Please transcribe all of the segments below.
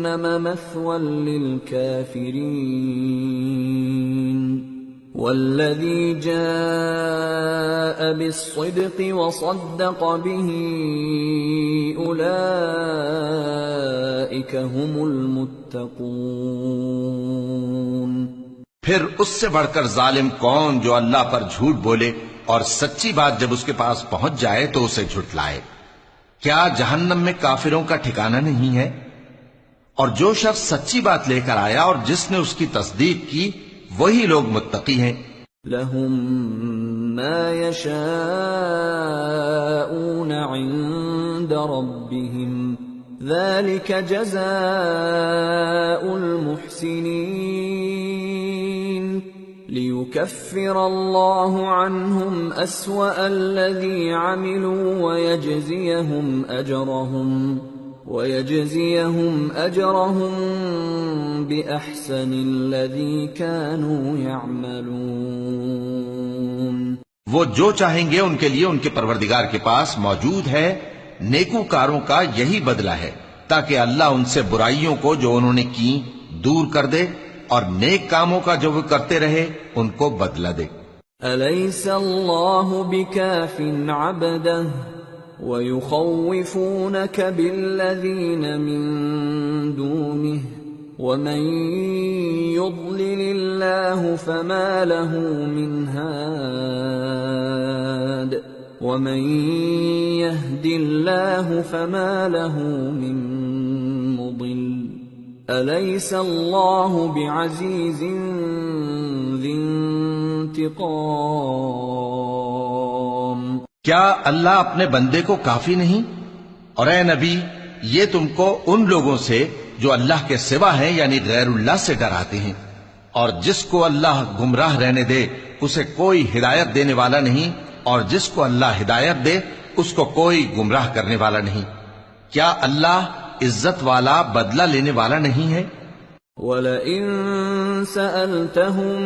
جہنم مثوى للكافرین والذی جاء بالصدق وصدق به اولئک هم المتقون۔ پھر اس سے بڑھ کر ظالم کون جو اللہ پر جھوٹ بولے اور سچی بات جب اس کے پاس پہنچ جائے تو اسے جھٹلائے۔ کیا جہنم میں کافروں کا ٹھکانہ نہیں ہے؟ اور جو شخص سچی بات لے کر آیا اور جس نے اس کی تصدیق کی وہی لوگ متقی ہیں۔ لهم ما يشاءون عند ربهم ذلك جزاء المحسنين ليكفر الله عنهم أسوأ الذي عملوا ويجزيهم أجرهم بأحسن الذي كانوا يعملون۔ وہ جو چاہیں گے ان کے لیے ان کے پروردگار کے پاس موجود ہے، نیکوکاروں کا یہی بدلہ ہے، تاکہ اللہ ان سے برائیوں کو جو انہوں نے کی دور کر دے اور نیک کاموں کا جو وہ کرتے رہے ان کو بدلہ دے۔ أَلَيْسَ اللَّهُ بِكَافٍ عَبْدَهُ وَيُخَوِّفُونَكَ بِالَّذِينَ مِن دُونِهِ وَمَن يُضْلِلِ اللَّهُ فَمَا لَهُ مِنْ هَادٍ وَمَن يَهْدِ اللَّهُ فَمَا لَهُ مِن مُضِلٍّ أَلَيْسَ اللَّهُ بِعَزِيزٍ ذِي انتقام۔ کیا اللہ اپنے بندے کو کافی نہیں؟ اور اے نبی یہ تم کو ان لوگوں سے جو اللہ کے سوا ہیں یعنی غیر اللہ سے ڈراتے ہیں، اور جس کو اللہ گمراہ رہنے دے اسے کوئی ہدایت دینے والا نہیں، اور جس کو اللہ ہدایت دے اس کو کوئی گمراہ کرنے والا نہیں۔ کیا اللہ عزت والا بدلہ لینے والا نہیں ہے؟ وَلَئِن سَأَلْتَهُم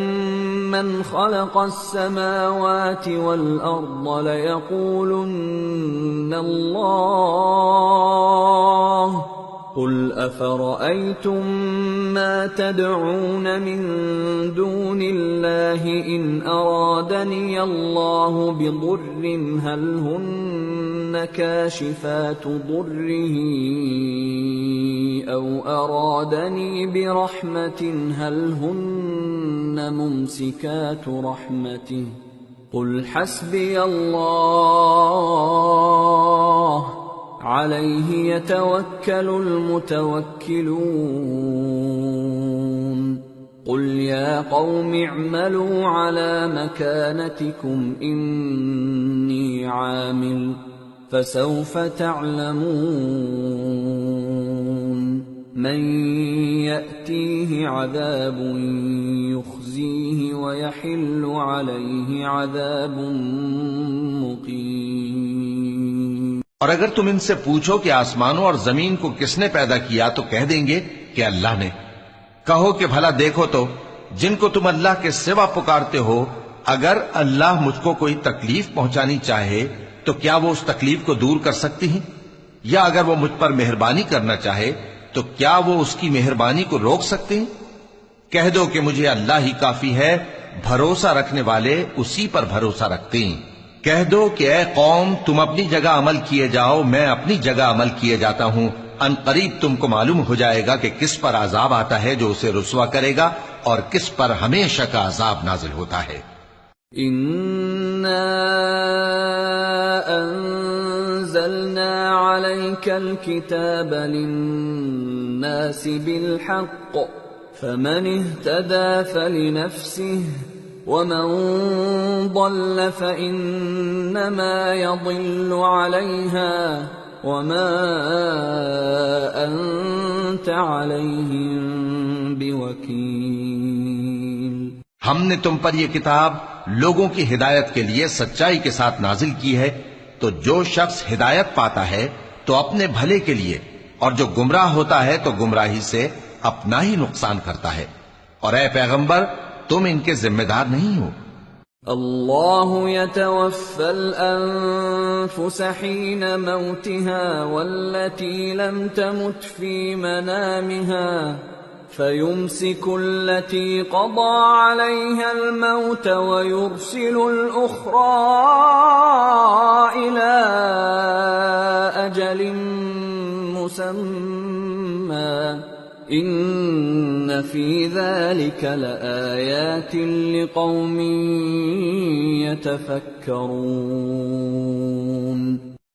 مَّنْ خَلَقَ السَّمَاوَاتِ وَالْأَرْضَ لَيَقُولُنَّ اللَّهُ قُلْ أَفَرَأَيْتُم مَّا تَدْعُونَ مِن دُونِ اللَّهِ إِنْ أَرَادَنِيَ اللَّهُ بِضُرٍّ هَلْ هُنَّ كَاشِفَاتُ ضُرِّهِ أَوْ أَرَادَنِي بِرَحْمَةٍ هَلْ هُنَّ مُمْسِكَاتُ رَحْمَتِهِ قُلْ حَسْبِيَ اللَّهُ عَلَيْهِ يَتَوَكَّلُ الْمُتَوَكِّلُونَ قُلْ يَا قَوْمِ اعْمَلُوا عَلَى مَكَانَتِكُمْ إِنِّي عَامِلٌ فَسَوْفَ تَعْلَمُونَ مَن يَأْتِيهِ عَذَابٌ يُخْزِيهِ وَيَحِلُّ عَلَيْهِ عَذَابٌ مُقِيمٌ۔ اور اگر تم ان سے پوچھو کہ آسمانوں اور زمین کو کس نے پیدا کیا تو کہہ دیں گے کہ اللہ نے۔ کہو کہ بھلا دیکھو تو جن کو تم اللہ کے سوا پکارتے ہو، اگر اللہ مجھ کو کوئی تکلیف پہنچانی چاہے تو کیا وہ اس تکلیف کو دور کر سکتی ہیں؟ یا اگر وہ مجھ پر مہربانی کرنا چاہے تو کیا وہ اس کی مہربانی کو روک سکتے ہیں؟ کہہ دو کہ مجھے اللہ ہی کافی ہے، بھروسہ رکھنے والے اسی پر بھروسہ رکھتے ہیں۔ کہہ دو کہ اے قوم تم اپنی جگہ عمل کیے جاؤ، میں اپنی جگہ عمل کیے جاتا ہوں، ان قریب تم کو معلوم ہو جائے گا کہ کس پر عذاب آتا ہے جو اسے رسوا کرے گا اور کس پر ہمیشہ کا عذاب نازل ہوتا ہے۔ إِنَّا أَنزَلْنَا عَلَيْكَ الْكِتَابَ لِلنَّاسِ بِالْحَقِّ فَمَنِ اهْتَدَى فَلِنَفْسِهِ وَمَن ضَلَّ فَإِنَّمَا يَضِلُّ عَلَيْهَا وَمَا أَنتَ عَلَيْهِم بِوَكِيلٍ۔ ہم نے تم پر یہ کتاب لوگوں کی ہدایت کے لیے سچائی کے ساتھ نازل کی ہے، تو جو شخص ہدایت پاتا ہے تو اپنے بھلے کے لیے، اور جو گمراہ ہوتا ہے تو گمراہی سے اپنا ہی نقصان کرتا ہے، اور اے پیغمبر تم ان کے ذمہ دار نہیں ہو۔ اللہ يتوفى الأنفس حين موتها والتي لم تمت في منامها فيمسك التي قضى عليها الموت ويرسل الأخرى إلى أجل مسمى إن في ذلك لآيات لقوم يتفكرون۔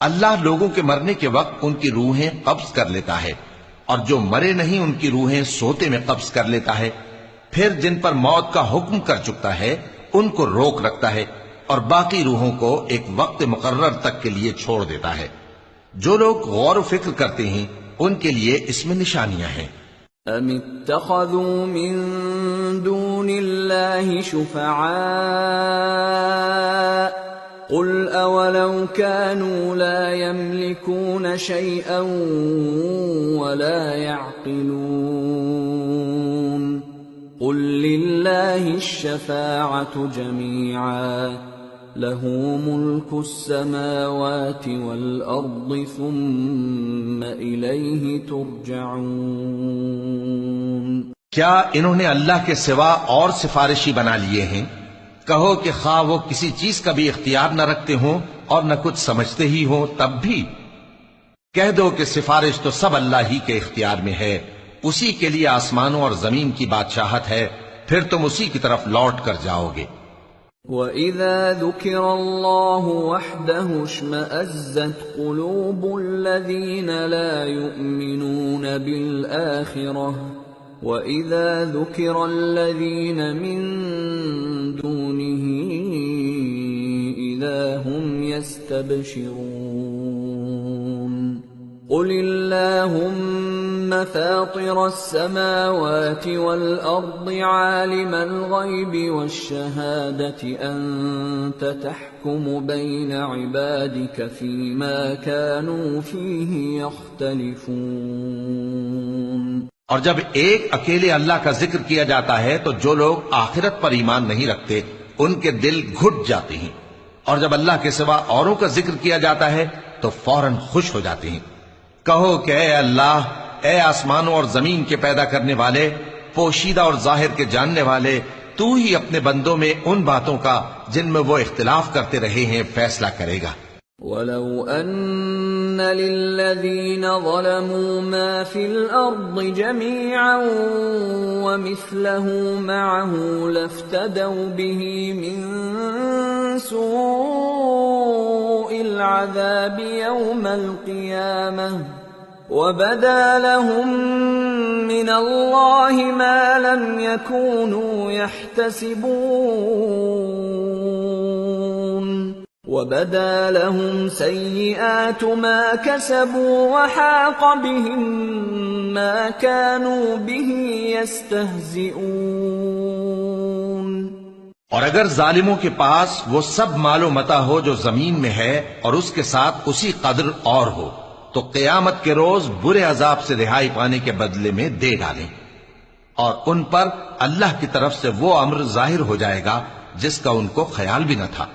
اللہ لوگوں کے مرنے کے وقت ان کی روحیں قبض کر لیتا ہے، اور جو مرے نہیں ان کی روحیں سوتے میں قبض کر لیتا ہے، پھر جن پر موت کا حکم کر چکتا ہے ان کو روک رکھتا ہے، اور باقی روحوں کو ایک وقت مقرر تک کے لیے چھوڑ دیتا ہے۔ جو لوگ غور و فکر کرتے ہیں ان کے لیے اس میں نشانیاں ہیں۔ ام اتخذوا من دون الله شفعاء قل اولو كانوا لا يملكون شيئا ولا يعقلون قل لله الشفاعة جميعا له ملك السماوات والأرض ثم إليه ترجعون۔ کیا انہوں نے اللہ کے سوا اور سفارشی بنا لیے ہیں؟ کہو کہ خواہ وہ کسی چیز کا بھی اختیار نہ رکھتے ہوں اور نہ کچھ سمجھتے ہی ہوں تب بھی کہہ دو کہ سفارش تو سب اللہ ہی کے اختیار میں ہے، اسی کے لیے آسمانوں اور زمین کی بادشاہت ہے، پھر تم اسی کی طرف لوٹ کر جاؤ گے۔ وَإِذَا ذُكِرَ اللَّهُ وَحْدَهُ اشْمَأَزَّتْ قُلُوبُ الَّذِينَ لَا يُؤْمِنُونَ بِالْآخِرَةِ وَإِذَا ذُكِرَ الَّذِينَ مِن دُونِهِ إِذَا هُمْ يَسْتَبْشِرُونَ قُلِ اللَّهُمَّ فَاطِرَ السَّمَاوَاتِ وَالْأَرْضِ عَالِمَ الْغَيْبِ وَالشَّهَادَةِ أَنْتَ تَحْكُمُ بَيْنَ عِبَادِكَ فِيمَا كَانُوا فِيهِ يَخْتَلِفُونَ۔ اور جب ایک اکیلے اللہ کا ذکر کیا جاتا ہے تو جو لوگ آخرت پر ایمان نہیں رکھتے ان کے دل گھٹ جاتے ہیں، اور جب اللہ کے سوا اوروں کا ذکر کیا جاتا ہے تو فوراً خوش ہو جاتے ہیں۔ کہو کہ اے اللہ، اے آسمانوں اور زمین کے پیدا کرنے والے، پوشیدہ اور ظاہر کے جاننے والے، تو ہی اپنے بندوں میں ان باتوں کا جن میں وہ اختلاف کرتے رہے ہیں فیصلہ کرے گا۔ وَلَوْ أَنَّ لِلَّذِينَ ظَلَمُوا مَا فِي الْأَرْضِ جَمِيعًا وَمِثْلَهُ مَعَهُ لَافْتَدَوْا بِهِ مِنْ سُوءِ الْعَذَابِ يَوْمَ الْقِيَامَةِ وَبَدَا لَهُم مِّنَ اللَّهِ مَا لَمْ يَكُونُوا يَحْتَسِبُونَ وَبَدَا لَهُمْ سَيِّئَاتُ مَا كَسَبُوا وَحَاقَ بِهِم مَّا كَانُوا بِهِ يَسْتَهْزِئُونَ۔ اور اگر ظالموں کے پاس وہ سب مال و متاع ہو جو زمین میں ہے اور اس کے ساتھ اسی قدر اور ہو تو قیامت کے روز برے عذاب سے رہائی پانے کے بدلے میں دے ڈالیں، اور ان پر اللہ کی طرف سے وہ امر ظاہر ہو جائے گا جس کا ان کو خیال بھی نہ تھا،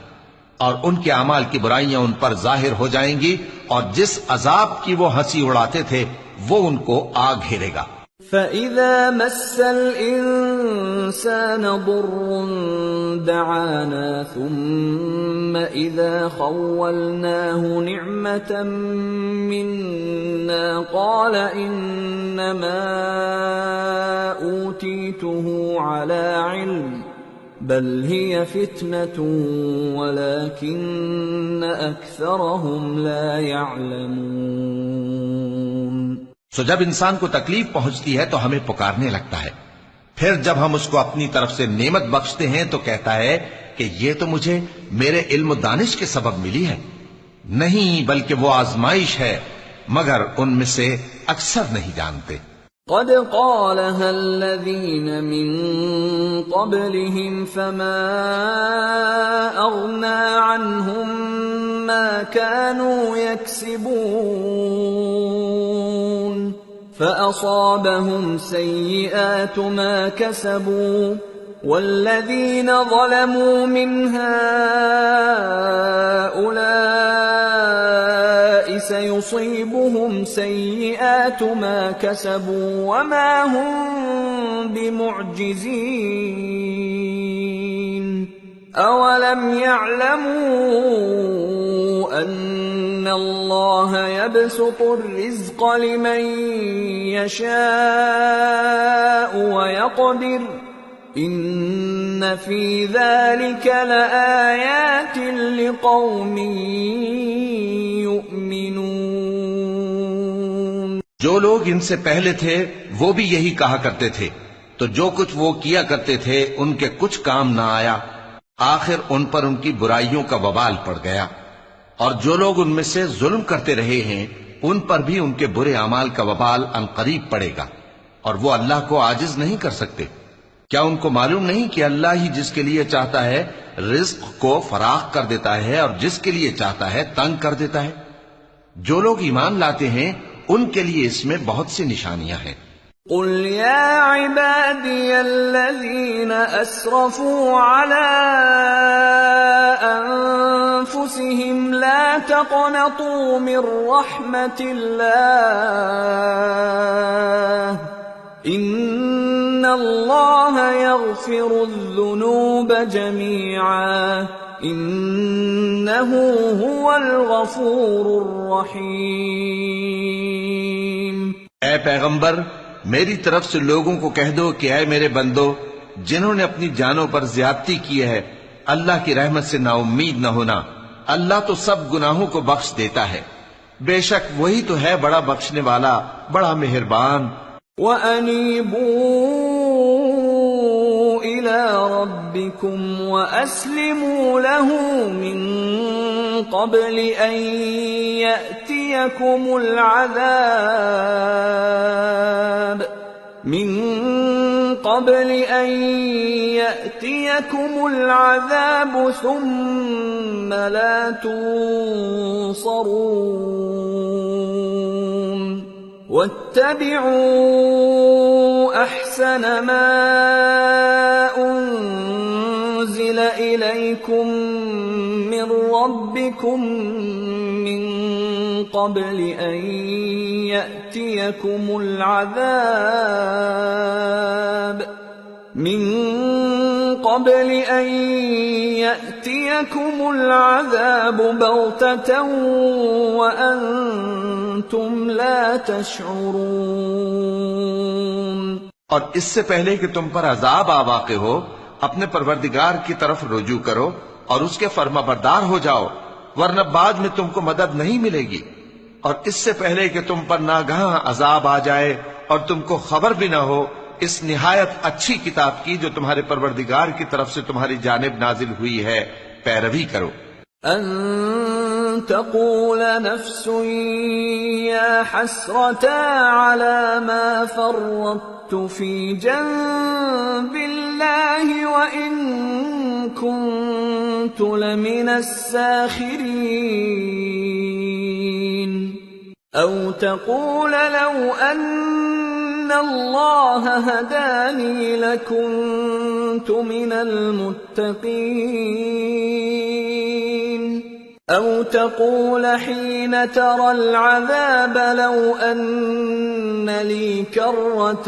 اور ان کے اعمال کی برائیاں ان پر ظاہر ہو جائیں گی، اور جس عذاب کی وہ ہنسی اڑاتے تھے وہ ان کو آ گھیرے گا۔ فَإِذَا مَسَّ الْإِنسَانَ ضُرٌّ دَعَانَا ثُمَّ إِذَا خَوَّلْنَاهُ نِعْمَةً مِنَّا قَالَ إِنَّمَا أُوتِيتُهُ عَلَى عِلْمٍ بل هي فتنة ولكن أكثرهم لا يعلمون۔ سو جب انسان کو تکلیف پہنچتی ہے تو ہمیں پکارنے لگتا ہے، پھر جب ہم اس کو اپنی طرف سے نعمت بخشتے ہیں تو کہتا ہے کہ یہ تو مجھے میرے علم و دانش کے سبب ملی ہے، نہیں بلکہ وہ آزمائش ہے، مگر ان میں سے اکثر نہیں جانتے۔ قد قالها الذين من قبلهم فما أغنى عنهم ما كانوا يكسبون فأصابهم سيئات ما كسبوا والذين ظلموا من هؤلاء سيصيبهم سيئات ما كسبوا وما هم بمعجزين أولم يعلموا أن الله يبسط الرزق لمن يشاء ويقدر إن في ذلك لآيات لقوم يؤمنون۔ جو لوگ ان سے پہلے تھے وہ بھی یہی کہا کرتے تھے، تو جو کچھ وہ کیا کرتے تھے ان کے کچھ کام نہ آیا، آخر ان پر ان کی برائیوں کا وبال پڑ گیا۔ اور جو لوگ ان میں سے ظلم کرتے رہے ہیں ان پر بھی ان کے برے اعمال کا وبال عنقریب پڑے گا، اور وہ اللہ کو عاجز نہیں کر سکتے۔ کیا ان کو معلوم نہیں کہ اللہ ہی جس کے لیے چاہتا ہے رزق کو فراخ کر دیتا ہے اور جس کے لیے چاہتا ہے تنگ کر دیتا ہے؟ جو لوگ ایمان لاتے ہیں ان کے لیے اس میں بہت سی نشانیاں ہیں۔ قل يا عبادي الذين أسرفوا على أنفسهم لا تقنطوا من رحمة الله إن الله يغفر الذنوب جميعا إنه هو الغفور الرحيم۔ اے پیغمبر، میری طرف سے لوگوں کو کہہ دو کہ اے میرے بندو، جنہوں نے اپنی جانوں پر زیادتی کی ہے، اللہ کی رحمت سے نا امید نہ ہونا۔ اللہ تو سب گناہوں کو بخش دیتا ہے، بے شک وہی تو ہے بڑا بخشنے والا، بڑا مہربان۔ وَأَنِيبُوا إِلَىٰ رَبِّكُمْ وَأَسْلِمُوا لَهُ مِن قَبْلِ أَن يَأْتِيَكُمُ الْعَذَابُ ثُمَّ لَا تُنصَرُونَ وَاتَّبِعُوا أَحْسَنَ مَا أُنزِلَ إِلَيْكُم مِّن رَّبِّكُم مِّن قَبْلِ أَن يَأْتِيَكُمُ الْعَذَابُ بَغْتَةً وَأَنتُمْ لَا تَشْعُرُونَ۔ اور اس سے پہلے کہ تم پر عذاب آ واقع ہو، اپنے پروردگار کی طرف رجوع کرو اور اس کے فرما بردار ہو جاؤ، ورنہ بعد میں تم کو مدد نہیں ملے گی۔ اور اس سے پہلے کہ تم پر ناگہاں عذاب آ جائے اور تم کو خبر بھی نہ ہو، اس نہایت اچھی کتاب کی جو تمہارے پروردگار کی طرف سے تمہاری جانب نازل ہوئی ہے پیروی کرو۔ أن تقول نفس يا حسرتا على ما فرطت في جنب الله وإن كنت لمن الساخرين أو تقول لو أن الله هداني لكنت من المتقين أو تقول حين ترى العذاب لو أن لي كرة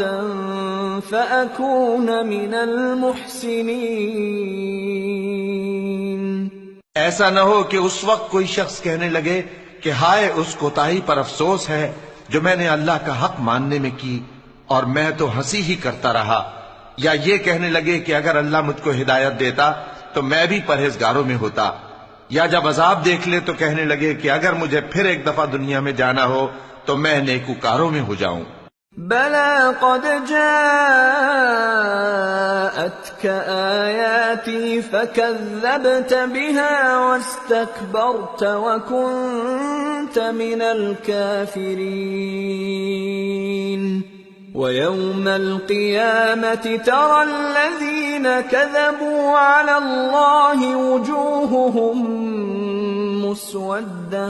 فأكون من المحسنين۔ ایسا نہ ہو کہ اس وقت کوئی شخص کہنے لگے کہ ہائے اس کوتاہی پر افسوس ہے جو میں نے اللہ کا حق ماننے میں کی اور میں تو ہنسی ہی کرتا رہا، یا یہ کہنے لگے کہ اگر اللہ مجھ کو ہدایت دیتا تو میں بھی پرہیزگاروں میں ہوتا، یا جب عذاب دیکھ لے تو کہنے لگے کہ اگر مجھے پھر ایک دفعہ دنیا میں جانا ہو تو میں نیکوکاروں میں ہو جاؤں۔ بلى قد جاءتك آياتي فكذبت بها واستكبرت وكنت من الكافرين ويوم القيامة ترى الذين كذبوا على الله وجوههم مسودة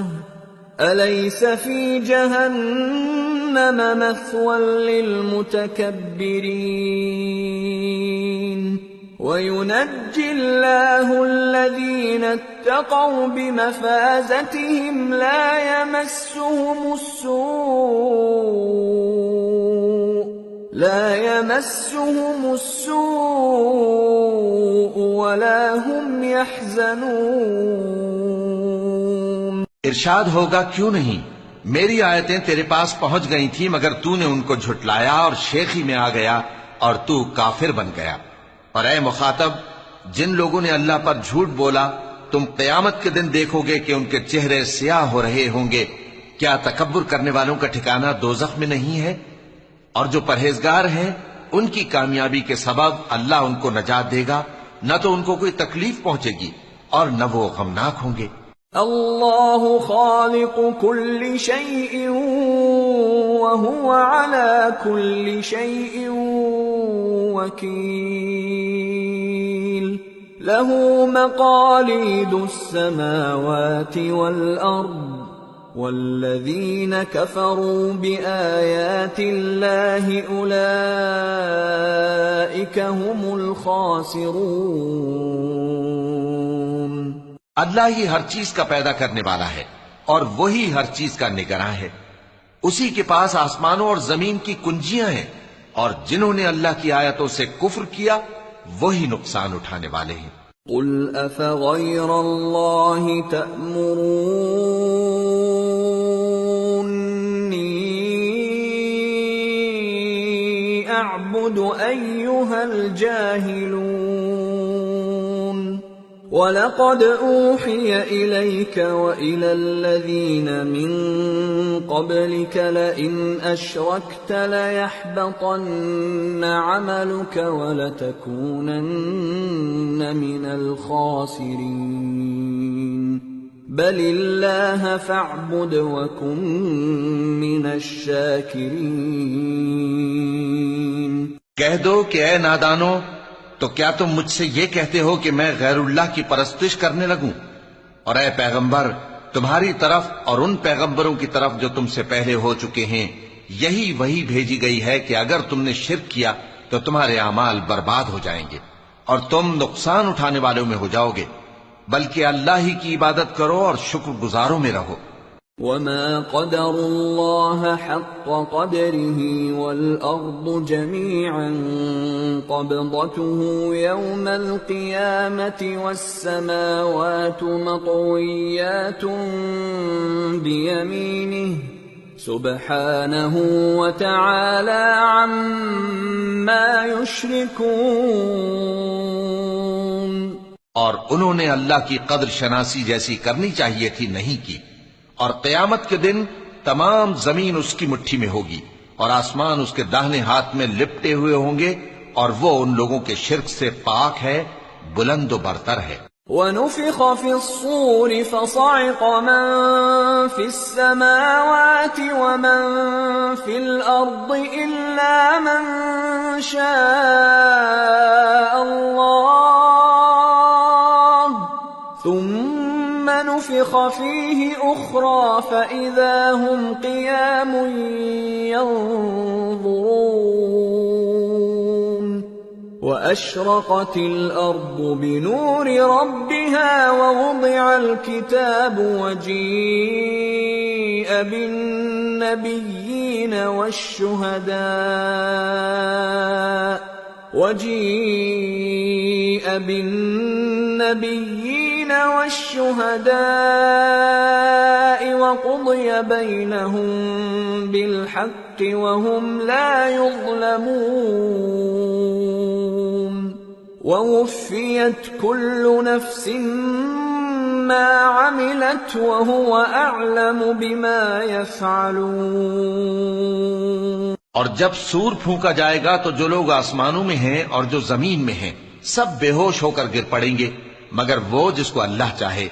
أليس في جهنم مثوى للمتكبرين وَيُنَجِّي اللَّهُ الَّذِينَ اتَّقَوْا بِمَفَازَتِهِمْ لا يمسهم السوء ولا هم يحزنون۔ ارشاد ہوگا کیوں نہیں، میری آیتیں تیرے پاس پہنچ گئی تھی مگر تو نے ان کو جھٹلایا اور شیخی میں آ گیا اور تو کافر بن گیا۔ اور اے مخاطب، جن لوگوں نے اللہ پر جھوٹ بولا تم قیامت کے دن دیکھو گے کہ ان کے چہرے سیاہ ہو رہے ہوں گے۔ کیا تکبر کرنے والوں کا ٹھکانہ دوزخ میں نہیں ہے؟ اور جو پرہیزگار ہیں ان کی کامیابی کے سبب اللہ ان کو نجات دے گا، نہ تو ان کو کوئی تکلیف پہنچے گی اور نہ وہ غمناک ہوں گے۔ اللہ خالق كل شيء وهو على كل شيء وكيل له مقاليد السماوات والأرض والذين كفروا بآيات الله أولئك هم الخاسرون۔ اللہ ہی ہر چیز کا پیدا کرنے والا ہے اور وہی ہر چیز کا نگراں ہے۔ اسی کے پاس آسمانوں اور زمین کی کنجیاں ہیں، اور جنہوں نے اللہ کی آیتوں سے کفر کیا وہی نقصان اٹھانے والے ہیں۔ قل افغیر اللہ تأمرونی اعبد ایہا الجاہلون وَلَقَدْ أُوحِيَ إِلَيْكَ وَإِلَى الَّذِينَ مِن قَبْلِكَ لَئِنْ أَشْرَكْتَ لَيَحْبَطَنَّ عَمَلُكَ وَلَتَكُونَنَّ مِنَ الْخَاسِرِينَ بَلِ اللَّهَ فَاعْبُدْ وَكُن مِّنَ الشَّاكِرِينَ۔ کہہ دو کہ اے نادانو، تو کیا تم مجھ سے یہ کہتے ہو کہ میں غیر اللہ کی پرستش کرنے لگوں؟ اور اے پیغمبر، تمہاری طرف اور ان پیغمبروں کی طرف جو تم سے پہلے ہو چکے ہیں یہی وہی بھیجی گئی ہے کہ اگر تم نے شرک کیا تو تمہارے اعمال برباد ہو جائیں گے اور تم نقصان اٹھانے والوں میں ہو جاؤ گے، بلکہ اللہ ہی کی عبادت کرو اور شکر گزاروں میں رہو۔ وَمَا قَدَرُوا اللَّهَ حَقَّ قَدْرِهِ وَالْأَرْضُ جَمِيعًا قَبْضَتُهُ يَوْمَ الْقِيَامَةِ وَالسَّمَاوَاتُ مَطْوِيَّاتٌ بِيَمِينِهِ سُبْحَانَهُ وَتَعَالَى عَمَّا يُشْرِكُونَ۔ اور انہوں نے اللہ کی قدر شناسی جیسی کرنی چاہیے تھی نہیں کی، اور قیامت کے دن تمام زمین اس کی مٹھی میں ہوگی اور آسمان اس کے داہنے ہاتھ میں لپٹے ہوئے ہوں گے، اور وہ ان لوگوں کے شرک سے پاک ہے، بلند و برتر ہے۔ وَنُفِخَ فِي الصُّورِ فَصَعِقَ مَن فِي السَّمَاوَاتِ وَمَن فِي الْأَرْضِ إِلَّا مَن شَاءَ اللَّهُ ثُمَّ نُفِخَ فِيهِ أُخْرَى فَإِذَا هُمْ قِيَامٌ يَنظُرُونَ وَأَشْرَقَتِ الْأَرْضُ بِنُورِ رَبِّهَا وَوُضِعَ الْكِتَابُ وَجِيءَ بِالنَّبِيِّينَ والشهداء وقضي بينهم بالحق وهم لا يظلمون ووفيت كل نفس ما عملت وهو أعلم بما يفعلون۔ اور جب سور پھونکا جائے گا تو جو لوگ آسمانوں میں ہیں اور جو زمین میں ہیں سب بے ہوش ہو کر گر پڑیں گے مگر وہ جس کو اللہ چاہے۔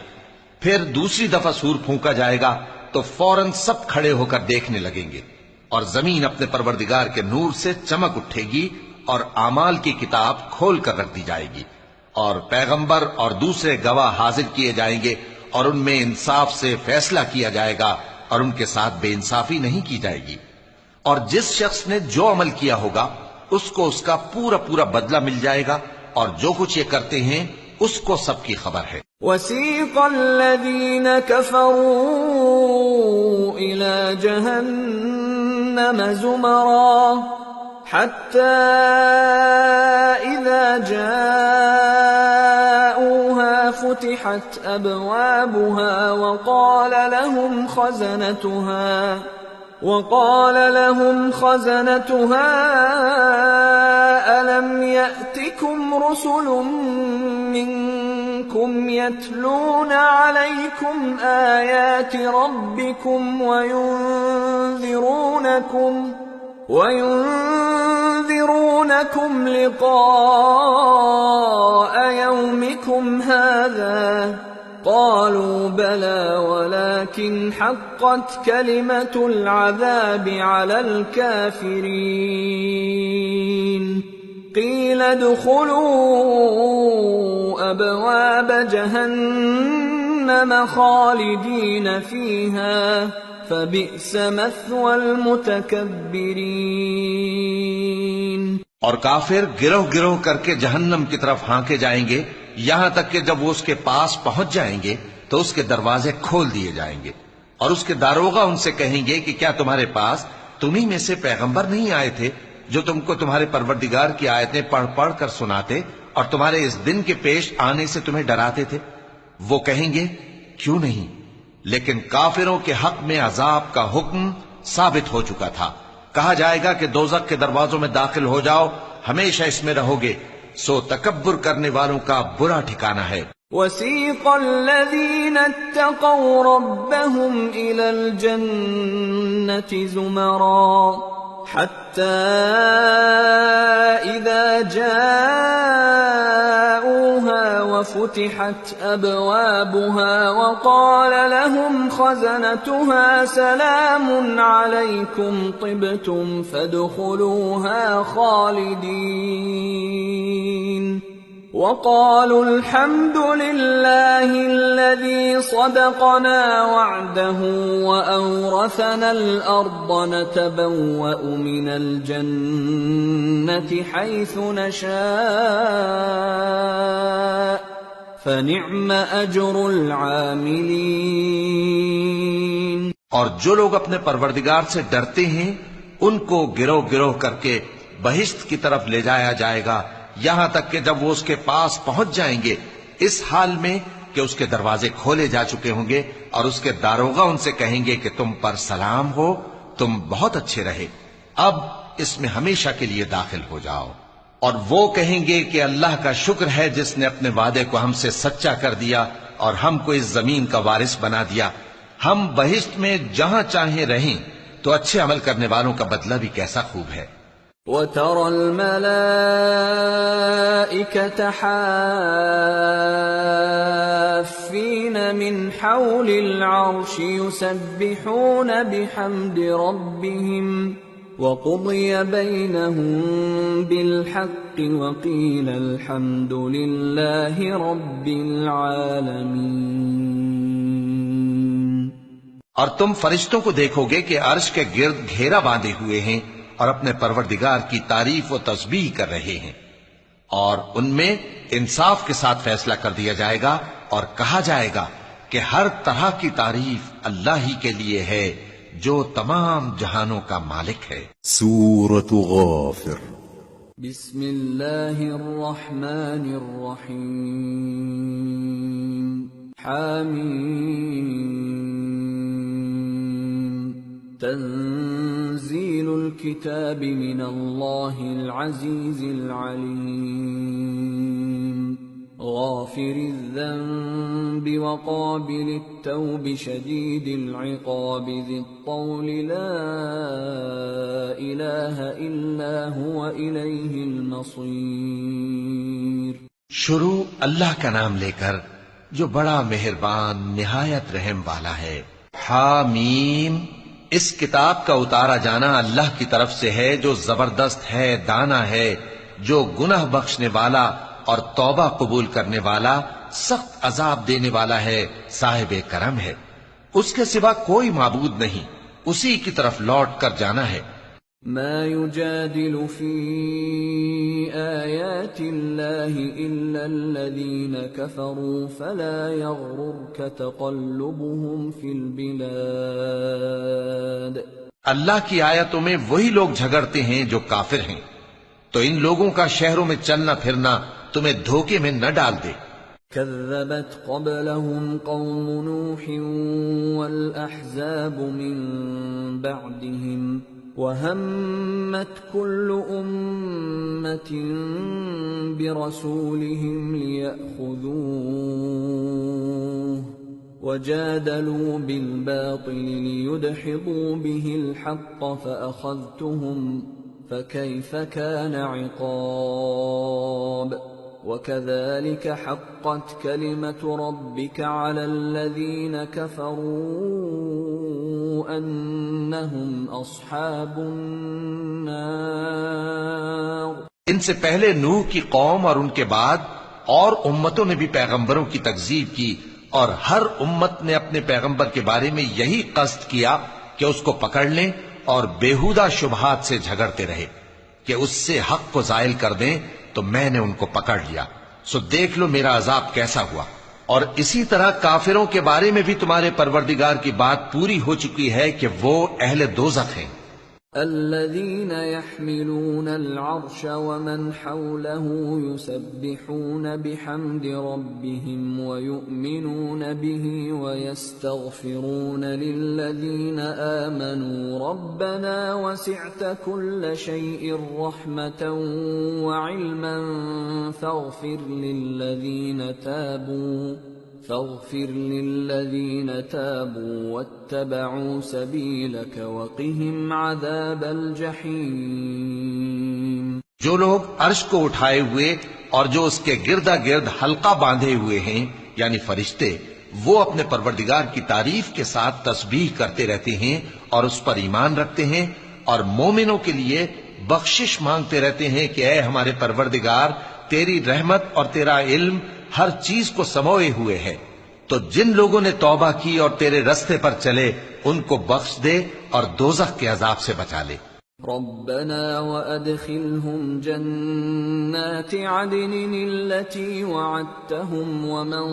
پھر دوسری دفعہ سور پھونکا جائے گا تو فوراً سب کھڑے ہو کر دیکھنے لگیں گے، اور زمین اپنے پروردگار کے نور سے چمک اٹھے گی اور اعمال کی کتاب کھول کر رکھ دی جائے گی، اور پیغمبر اور دوسرے گواہ حاضر کیے جائیں گے، اور ان میں انصاف سے فیصلہ کیا جائے گا اور ان کے ساتھ بے انصافی نہیں کی جائے گی۔ اور جس شخص نے جو عمل کیا ہوگا اس کو اس کا پورا پورا بدلہ مل جائے گا، اور جو کچھ یہ کرتے ہیں اس کو سب کی خبر ہے۔ وسيق الذين كفروا إلى جهنم زمرا حتى إذا جاءوها فتحت أبوابها وقال لهم خزنتها ألم يأتكم رسل منكم يتلون عليكم آيات ربكم وينذرونكم لقاء يومكم هذا قالوا بلى ولكن حقت كلمة العذاب على الكافرين قيل ادخلوا أبواب جهنم خالدين فيها فبئس مثوى المتكبرين۔ اور کافر گروہ گروہ کر کے جہنم کی طرف ہانکے جائیں گے، یہاں تک کہ جب وہ اس کے پاس پہنچ جائیں گے تو اس کے دروازے کھول دیے جائیں گے، اور اس کے داروغہ ان سے کہیں گے کہ کیا تمہارے پاس تمہیں میں سے پیغمبر نہیں آئے تھے جو تم کو تمہارے پروردگار کی آیتیں پڑھ پڑھ کر سناتے اور تمہارے اس دن کے پیش آنے سے تمہیں ڈراتے تھے؟ وہ کہیں گے کیوں نہیں، لیکن کافروں کے حق میں عذاب کا حکم ثابت ہو چکا تھا۔ کہا جائے گا کہ دوزخ کے دروازوں میں داخل ہو جاؤ، ہمیشہ اس میں رہو گے، سو تکبر کرنے والوں کا برا ٹھکانہ ہے۔ وسيق الذين اتقوا ربهم إلى الجنة زمرا حتى إذا جاءوها وفتحت أبوابها وقال لهم خزنتها سلام عليكم طبتم فادخلوها خالدين وقالوا الحمد لله الذي صدقنا وعده وأورثنا الأرض نتبوأ من الجنة حيث نشاء فنعم أجر العاملين۔ اور جو لوگ اپنے پروردگار سے ڈرتے ہیں ان کو گروہ گروہ کر کے بہشت کی طرف لے جایا جائے گا، یہاں تک کہ جب وہ اس کے پاس پہنچ جائیں گے اس حال میں کہ اس کے دروازے کھولے جا چکے ہوں گے، اور اس کے داروغہ ان سے کہیں گے کہ تم پر سلام ہو، تم بہت اچھے رہے، اب اس میں ہمیشہ کے لیے داخل ہو جاؤ۔ اور وہ کہیں گے کہ اللہ کا شکر ہے جس نے اپنے وعدے کو ہم سے سچا کر دیا اور ہم کو اس زمین کا وارث بنا دیا، ہم بہشت میں جہاں چاہیں رہیں، تو اچھے عمل کرنے والوں کا بدلہ بھی کیسا خوب ہے۔ وَتَرَى الْمَلَائِكَةَ حَافِّينَ مِنْ حَوْلِ الْعَرْشِ يُسَبِّحُونَ بِحَمْدِ رَبِّهِمْ وَقُضِيَ بَيْنَهُمْ بِالْحَقِّ وَقِيلَ الْحَمْدُ لِلَّهِ رَبِّ الْعَالَمِينَ۔ اور تم فرشتوں کو دیکھو گے کہ عرش کے گرد گھیرا باندھے ہوئے ہیں اور اپنے پروردگار کی تعریف و تسبیح کر رہے ہیں، اور ان میں انصاف کے ساتھ فیصلہ کر دیا جائے گا اور کہا جائے گا کہ ہر طرح کی تعریف اللہ ہی کے لیے ہے جو تمام جہانوں کا مالک ہے۔ سورة غافر۔ بسم اللہ الرحمن الرحیم۔ حامیم۔ تنزيل الكتاب من الله العزيز العليم غافر الذنب وقابل التوب شديد العقاب ذي الطول لا إله إلا هو إليه المصير۔ شروع اللہ کا نام لے کر جو بڑا مہربان نہایت رحم والا ہے۔ حامیم۔ اس کتاب کا اتارا جانا اللہ کی طرف سے ہے جو زبردست ہے، دانا ہے، جو گناہ بخشنے والا اور توبہ قبول کرنے والا، سخت عذاب دینے والا ہے، صاحب کرم ہے۔ اس کے سوا کوئی معبود نہیں، اسی کی طرف لوٹ کر جانا ہے۔ ما يجادل في آيات الله إلا الذين كفروا فلا يغررك تقلبهم في البلاد اللہ کی آیتوں میں وہی لوگ جھگڑتے ہیں جو کافر ہیں، تو ان لوگوں کا شہروں میں چلنا پھرنا تمہیں دھوکے میں نہ ڈال دے۔ كذبت قبلهم قوم نوح والأحزاب من بعدهم وهمت كل أمة برسولهم ليأخذوه وجادلوا بالباطل ليدحضوا به الحق فأخذتهم فكيف كان عقاب وكذلك حقت كلمة ربك على الذين كفروا أنهم أصحاب النار۔ ان سے پہلے نوح کی قوم اور ان کے بعد اور امتوں نے بھی پیغمبروں کی تکذیب کی، اور ہر امت نے اپنے پیغمبر کے بارے میں یہی قصد کیا کہ اس کو پکڑ لیں اور بیہودہ شبہات سے جھگڑتے رہے کہ اس سے حق کو زائل کر دیں، تو میں نے ان کو پکڑ لیا، سو دیکھ لو میرا عذاب کیسا ہوا۔ اور اسی طرح کافروں کے بارے میں بھی تمہارے پروردگار کی بات پوری ہو چکی ہے کہ وہ اہل دوزخ ہیں۔ الذين يحملون العرش ومن حوله يسبحون بحمد ربهم ويؤمنون به ويستغفرون للذين آمنوا ربنا وسعت كل شيء رحمة وعلما فاغفر للذين تابوا واتبعوا سبيلك وقهم عذاب الجحيم۔ جو لوگ عرش کو اٹھائے ہوئے اور جو اس کے گردا گرد حلقہ باندھے ہوئے ہیں یعنی فرشتے، وہ اپنے پروردگار کی تعریف کے ساتھ تسبیح کرتے رہتے ہیں اور اس پر ایمان رکھتے ہیں، اور مومنوں کے لیے بخشش مانگتے رہتے ہیں کہ اے ہمارے پروردگار، تیری رحمت اور تیرا علم ہر چیز کو سموئے ہوئے ہے، تو جن لوگوں نے توبہ کی اور تیرے رستے پر چلے ان کو بخش دے اور دوزخ کے عذاب سے بچا لے۔ ربنا وادخلهم جنات عدن التي وعدتهم ومن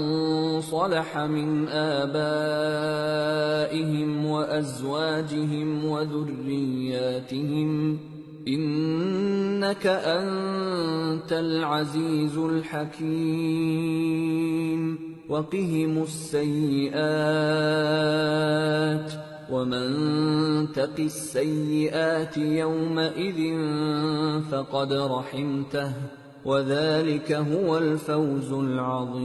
صلح من آبائهم وأزواجهم وذرياتهم إنك أنت العزيز الحكيم وقهم السيئات ومن تق السيئات يومئذ فقد رحمته وذلك هو الفوز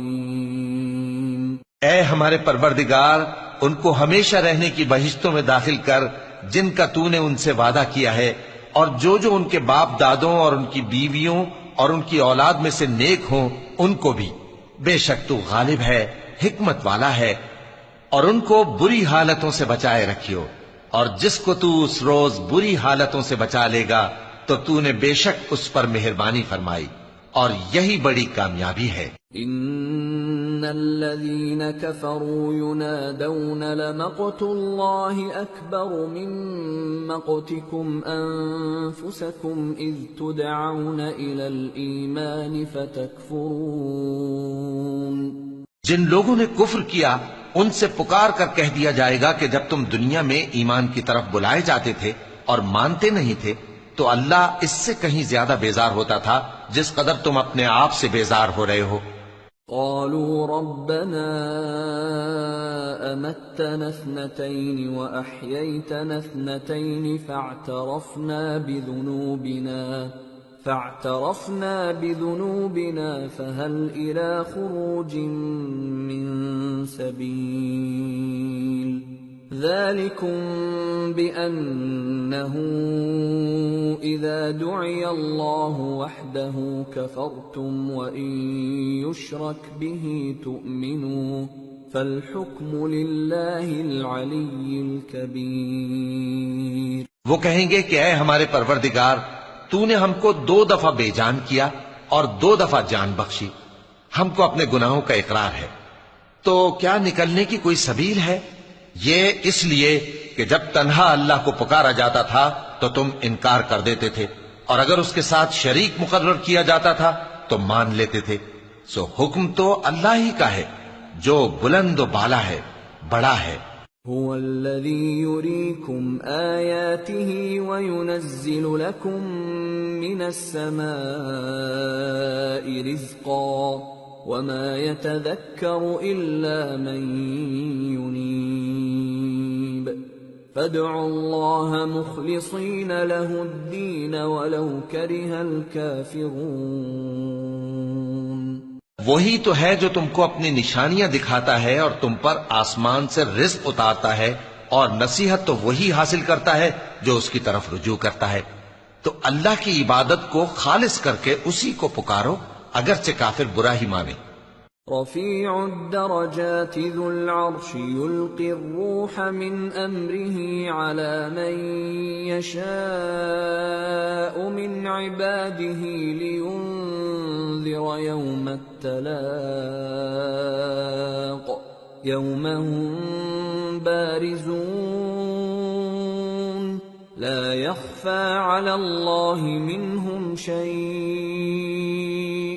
العظيم۔ اے ہمارے پروردگار، ان کو ہمیشہ رہنے کی بہشتوں میں داخل کر جن کا تو نے ان سے وعدہ کیا ہے، اور جو جو ان کے باپ دادوں اور ان کی بیویوں اور ان کی اولاد میں سے نیک ہوں ان کو بھی، بے شک تو غالب ہے، حکمت والا ہے، اور ان کو بری حالتوں سے بچائے رکھیو، اور جس کو تو اس روز بری حالتوں سے بچا لے گا تو تو نے بے شک اس پر مہربانی فرمائی، اور یہی بڑی کامیابی ہے۔ ان الذين كفروا ينادون لمقت الله اكبر من مقتكم انفسكم اذ تدعون الى الايمان فتكفرون۔ جن لوگوں نے کفر کیا ان سے پکار کر کہہ دیا جائے گا کہ جب تم دنیا میں ایمان کی طرف بلائے جاتے تھے اور مانتے نہیں تھے تو اللہ اس سے کہیں زیادہ بیزار ہوتا تھا جس قدر تم اپنے آپ سے بیزار ہو رہے ہو۔ قالوا ربنا امتنا اثنتين واحييتنا اثنتين فاعترفنا بذنوبنا فهل الى خروج من سبيل ذلكم بأنه إذا دعي الله وحده كفرتم وإن يشرك به تؤمنوا فالحكم لله العلي الكبير۔ وہ کہیں گے کہ اے ہمارے پروردگار، تو نے ہم کو 2 دفعہ بے جان کیا اور 2 دفعہ جان بخشی، ہم کو اپنے گناہوں کا اقرار ہے، تو کیا نکلنے کی کوئی سبیل ہے؟ یہ اس لیے کہ جب تنہا اللہ کو پکارا جاتا تھا تو تم انکار کر دیتے تھے، اور اگر اس کے ساتھ شریک مقرر کیا جاتا تھا تو مان لیتے تھے۔ سو حکم تو اللہ ہی کا ہے جو بلند و بالا ہے، بڑا ہے۔ هو الذي يريكم آياته وينزل لكم من السماء رزقا وما يتذكر إلا من ينيب فادعوا الله مخلصين له الدين ولو كره الكافرون۔ وہی تو ہے جو تم کو اپنی نشانیاں دکھاتا ہے اور تم پر آسمان سے رزق اتارتا ہے، اور نصیحت تو وہی حاصل کرتا ہے جو اس کی طرف رجوع کرتا ہے۔ تو اللہ کی عبادت کو خالص کر کے اسی کو پکارو، اگرچہ کافر برا ہی مانے۔ رفيع الدرجات ذو العرش يلقي الروح من أمره على من يشاء من عباده لينذر يوم التلاق يوم هم بارزون لا يخفى على الله منهم شيء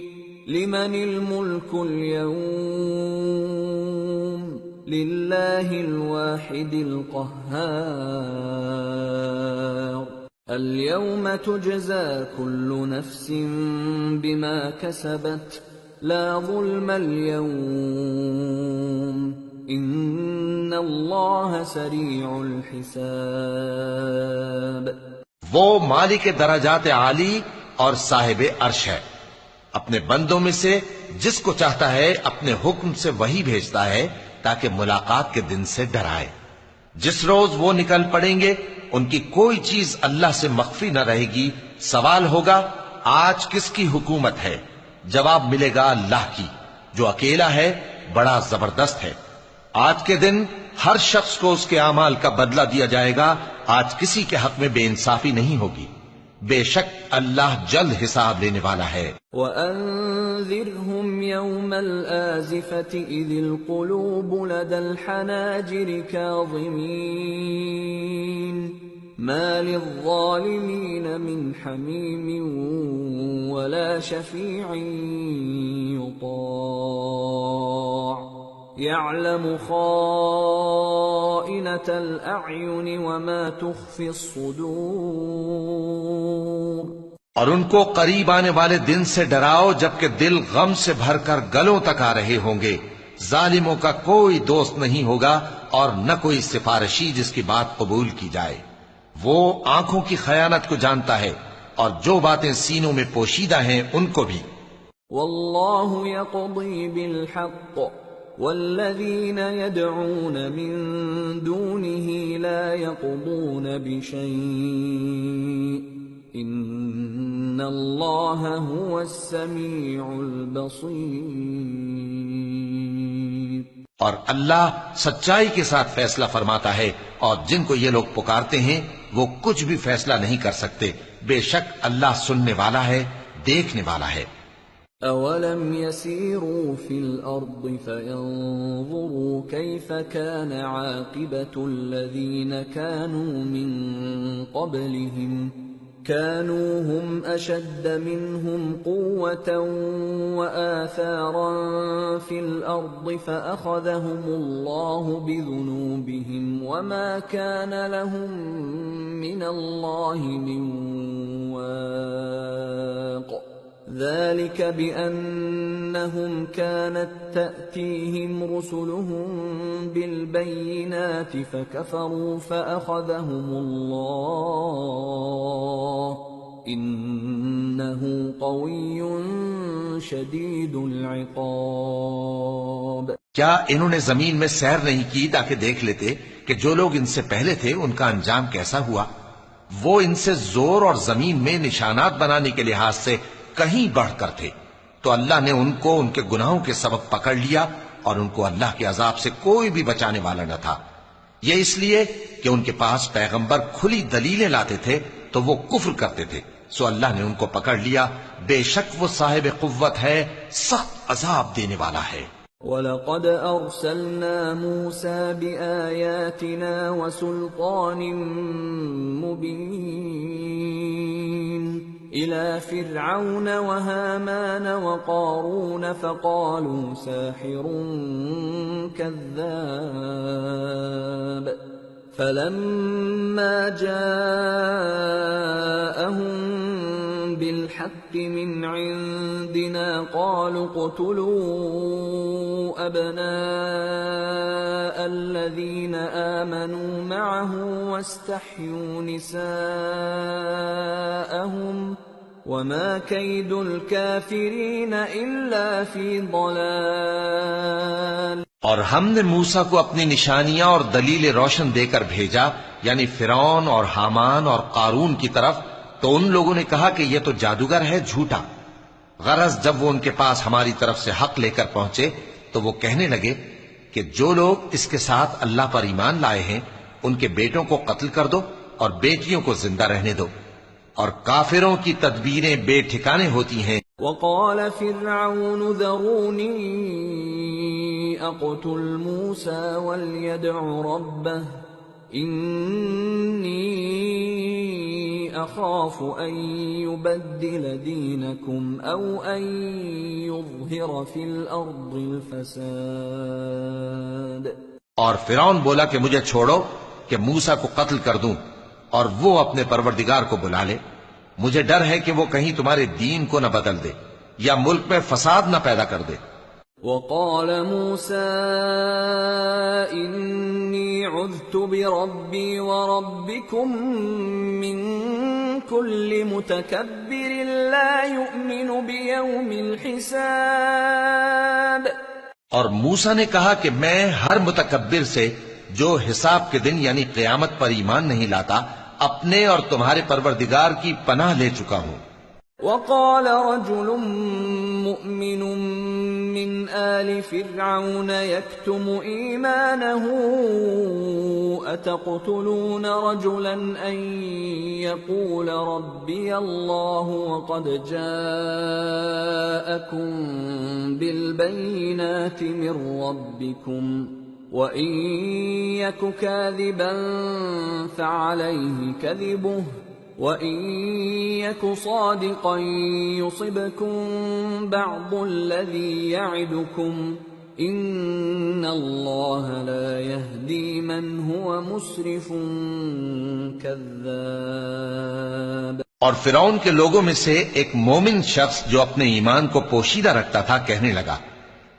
لمن الملك اليوم لله الواحد القهار اليوم تجزى كل نفس بما كسبت لا ظلم اليوم ان الله سريع الحساب۔ وہ مالک درجات عالی اور صاحب عرش ہے، اپنے بندوں میں سے جس کو چاہتا ہے اپنے حکم سے وہی بھیجتا ہے تاکہ ملاقات کے دن سے ڈرائے۔ جس روز وہ نکل پڑیں گے ان کی کوئی چیز اللہ سے مخفی نہ رہے گی۔ سوال ہوگا آج کس کی حکومت ہے؟ جواب ملے گا اللہ کی، جو اکیلا ہے، بڑا زبردست ہے۔ آج کے دن ہر شخص کو اس کے اعمال کا بدلہ دیا جائے گا۔ آج کسی کے حق میں بے انصافی نہیں ہوگی، بے شک اللہ جلد حساب لینے والا ہے۔ وَأَنذِرْهُمْ يَوْمَ الْآزِفَةِ إِذِ الْقُلُوبُ لَدَى الْحَنَاجِرِ كَاظِمِينَ مَا لِلظَّالِمِينَ مِنْ حَمِيمٍ وَلَا شَفِيعٍ يُطَاعُ يَعْلَمُ خَائِنَةَ الْأَعْيُنِ وَمَا تُخْفِي الصُّدُورُ۔ اور ان کو قریب آنے والے دن سے ڈراؤ جبکہ دل غم سے بھر کر گلوں تک آ رہے ہوں گے۔ ظالموں کا کوئی دوست نہیں ہوگا اور نہ کوئی سفارشی جس کی بات قبول کی جائے۔ وہ آنکھوں کی خیانت کو جانتا ہے اور جو باتیں سینوں میں پوشیدہ ہیں ان کو بھی۔ واللہ یقضی بالحق والذین يدعون من دونه لا يقضون بشیء ان اللہ هو السمیع البصیر۔ اور اللہ سچائی کے ساتھ فیصلہ فرماتا ہے، اور جن کو یہ لوگ پکارتے ہیں وہ کچھ بھی فیصلہ نہیں کر سکتے۔ بے شک اللہ سننے والا ہے، دیکھنے والا ہے۔ اولم يسيروا في الارض فينظروا كيف كان عاقبة الذين كانوا من قبلهم كانوا هم اشد منهم قوة واثارا في الارض فاخذهم الله بذنوبهم وما كان لهم من الله من واق ذلك بأنهم كانت تأتيهم رسلهم بالبينات فكفروا فأخذهم الله إنه قوي شديد العقاب۔ کیا انہوں نے زمین میں سیر نہیں کی تاکہ دیکھ لیتے کہ جو لوگ ان سے پہلے تھے ان کا انجام کیسا ہوا؟ وہ ان سے زور اور زمین میں نشانات بنانے کے لحاظ سے کہیں بڑھ کر تھے، تو اللہ نے ان کو ان کے گناہوں کے سبب پکڑ لیا اور ان کو اللہ کے عذاب سے کوئی بھی بچانے والا نہ تھا۔ یہ اس لیے کہ ان کے پاس پیغمبر کھلی دلیلیں لاتے تھے تو وہ کفر کرتے تھے، سو اللہ نے ان کو پکڑ لیا۔ بے شک وہ صاحب قوت ہے، سخت عذاب دینے والا ہے۔ وَلَقَدْ أَرْسَلْنَا مُوسَى بِآيَاتِنَا وَسُلْطَانٍ مُبِينٍ إِلَى فِرْعَوْنَ وَهَامَانَ وَقَارُونَ فَقَالُوا سَاحِرٌ كَذَّابٌ فَلَمَّا جَاءَهُم بِالْحَقِّ مِنْ عِندِنَا قَالُوا اقْتُلُوا أَبْنَاءَ الَّذِينَ آمَنُوا مَعَهُ وَاسْتَحْيُوا نِسَاءَهُمْ وَمَا كَيْدُ الْكَافِرِينَ إِلَّا فِي ضَلَالٍ۔ اور ہم نے موسیٰ کو اپنی نشانیاں اور دلیل روشن دے کر بھیجا، یعنی فرعون اور حامان اور قارون کی طرف، تو ان لوگوں نے کہا کہ یہ تو جادوگر ہے، جھوٹا۔ غرض جب وہ ان کے پاس ہماری طرف سے حق لے کر پہنچے تو وہ کہنے لگے کہ جو لوگ اس کے ساتھ اللہ پر ایمان لائے ہیں ان کے بیٹوں کو قتل کر دو اور بیٹیوں کو زندہ رہنے دو، اور کافروں کی تدبیریں بے ٹھکانے ہوتی ہیں۔ وقال فرعون ذروني أقتل موسى وليدع ربه إني أخاف أن يبدل دينكم أو أن يظهر في الأرض الفساد۔ اور فرعون بولا کہ مجھے چھوڑو کہ موسیٰ کو قتل کر دوں اور وہ اپنے پروردگار کو بلا لے، مجھے ڈر ہے کہ وہ کہیں تمہارے دین کو نہ بدل دے یا ملک میں فساد نہ پیدا کر دے۔ وقال موسى إني عذت بربي وربكم من كل متكبر لا يؤمن بيوم الحساب۔ اور موسیٰ نے کہا کہ میں ہر متکبر سے جو حساب کے دن یعنی قیامت پر ایمان نہیں لاتا اپنے اور تمہارے پروردگار کی پناہ لے چکا ہوں۔ وقال رجل مؤمن من آل فرعون يكتم إيمانه أتقتلون رجلا أن يقول ربي الله وقد جاءكم بالبينات من ربكم وَإِن يَكُ كَاذِبًا فَعَلَيْهِ كَذِبُهُ وَإِن يَكُ صَادِقًا يُصِبْكُم بَعْضُ الَّذِي يَعِدُكُمْ إِنَّ اللَّهَ لَا يَهْدِي مَنْ هُوَ مُسْرِفٌ كَذَّابٌ۔ اور فرعون کے لوگوں میں سے ایک مومن شخص جو اپنے ایمان کو پوشیدہ رکھتا تھا کہنے لگا،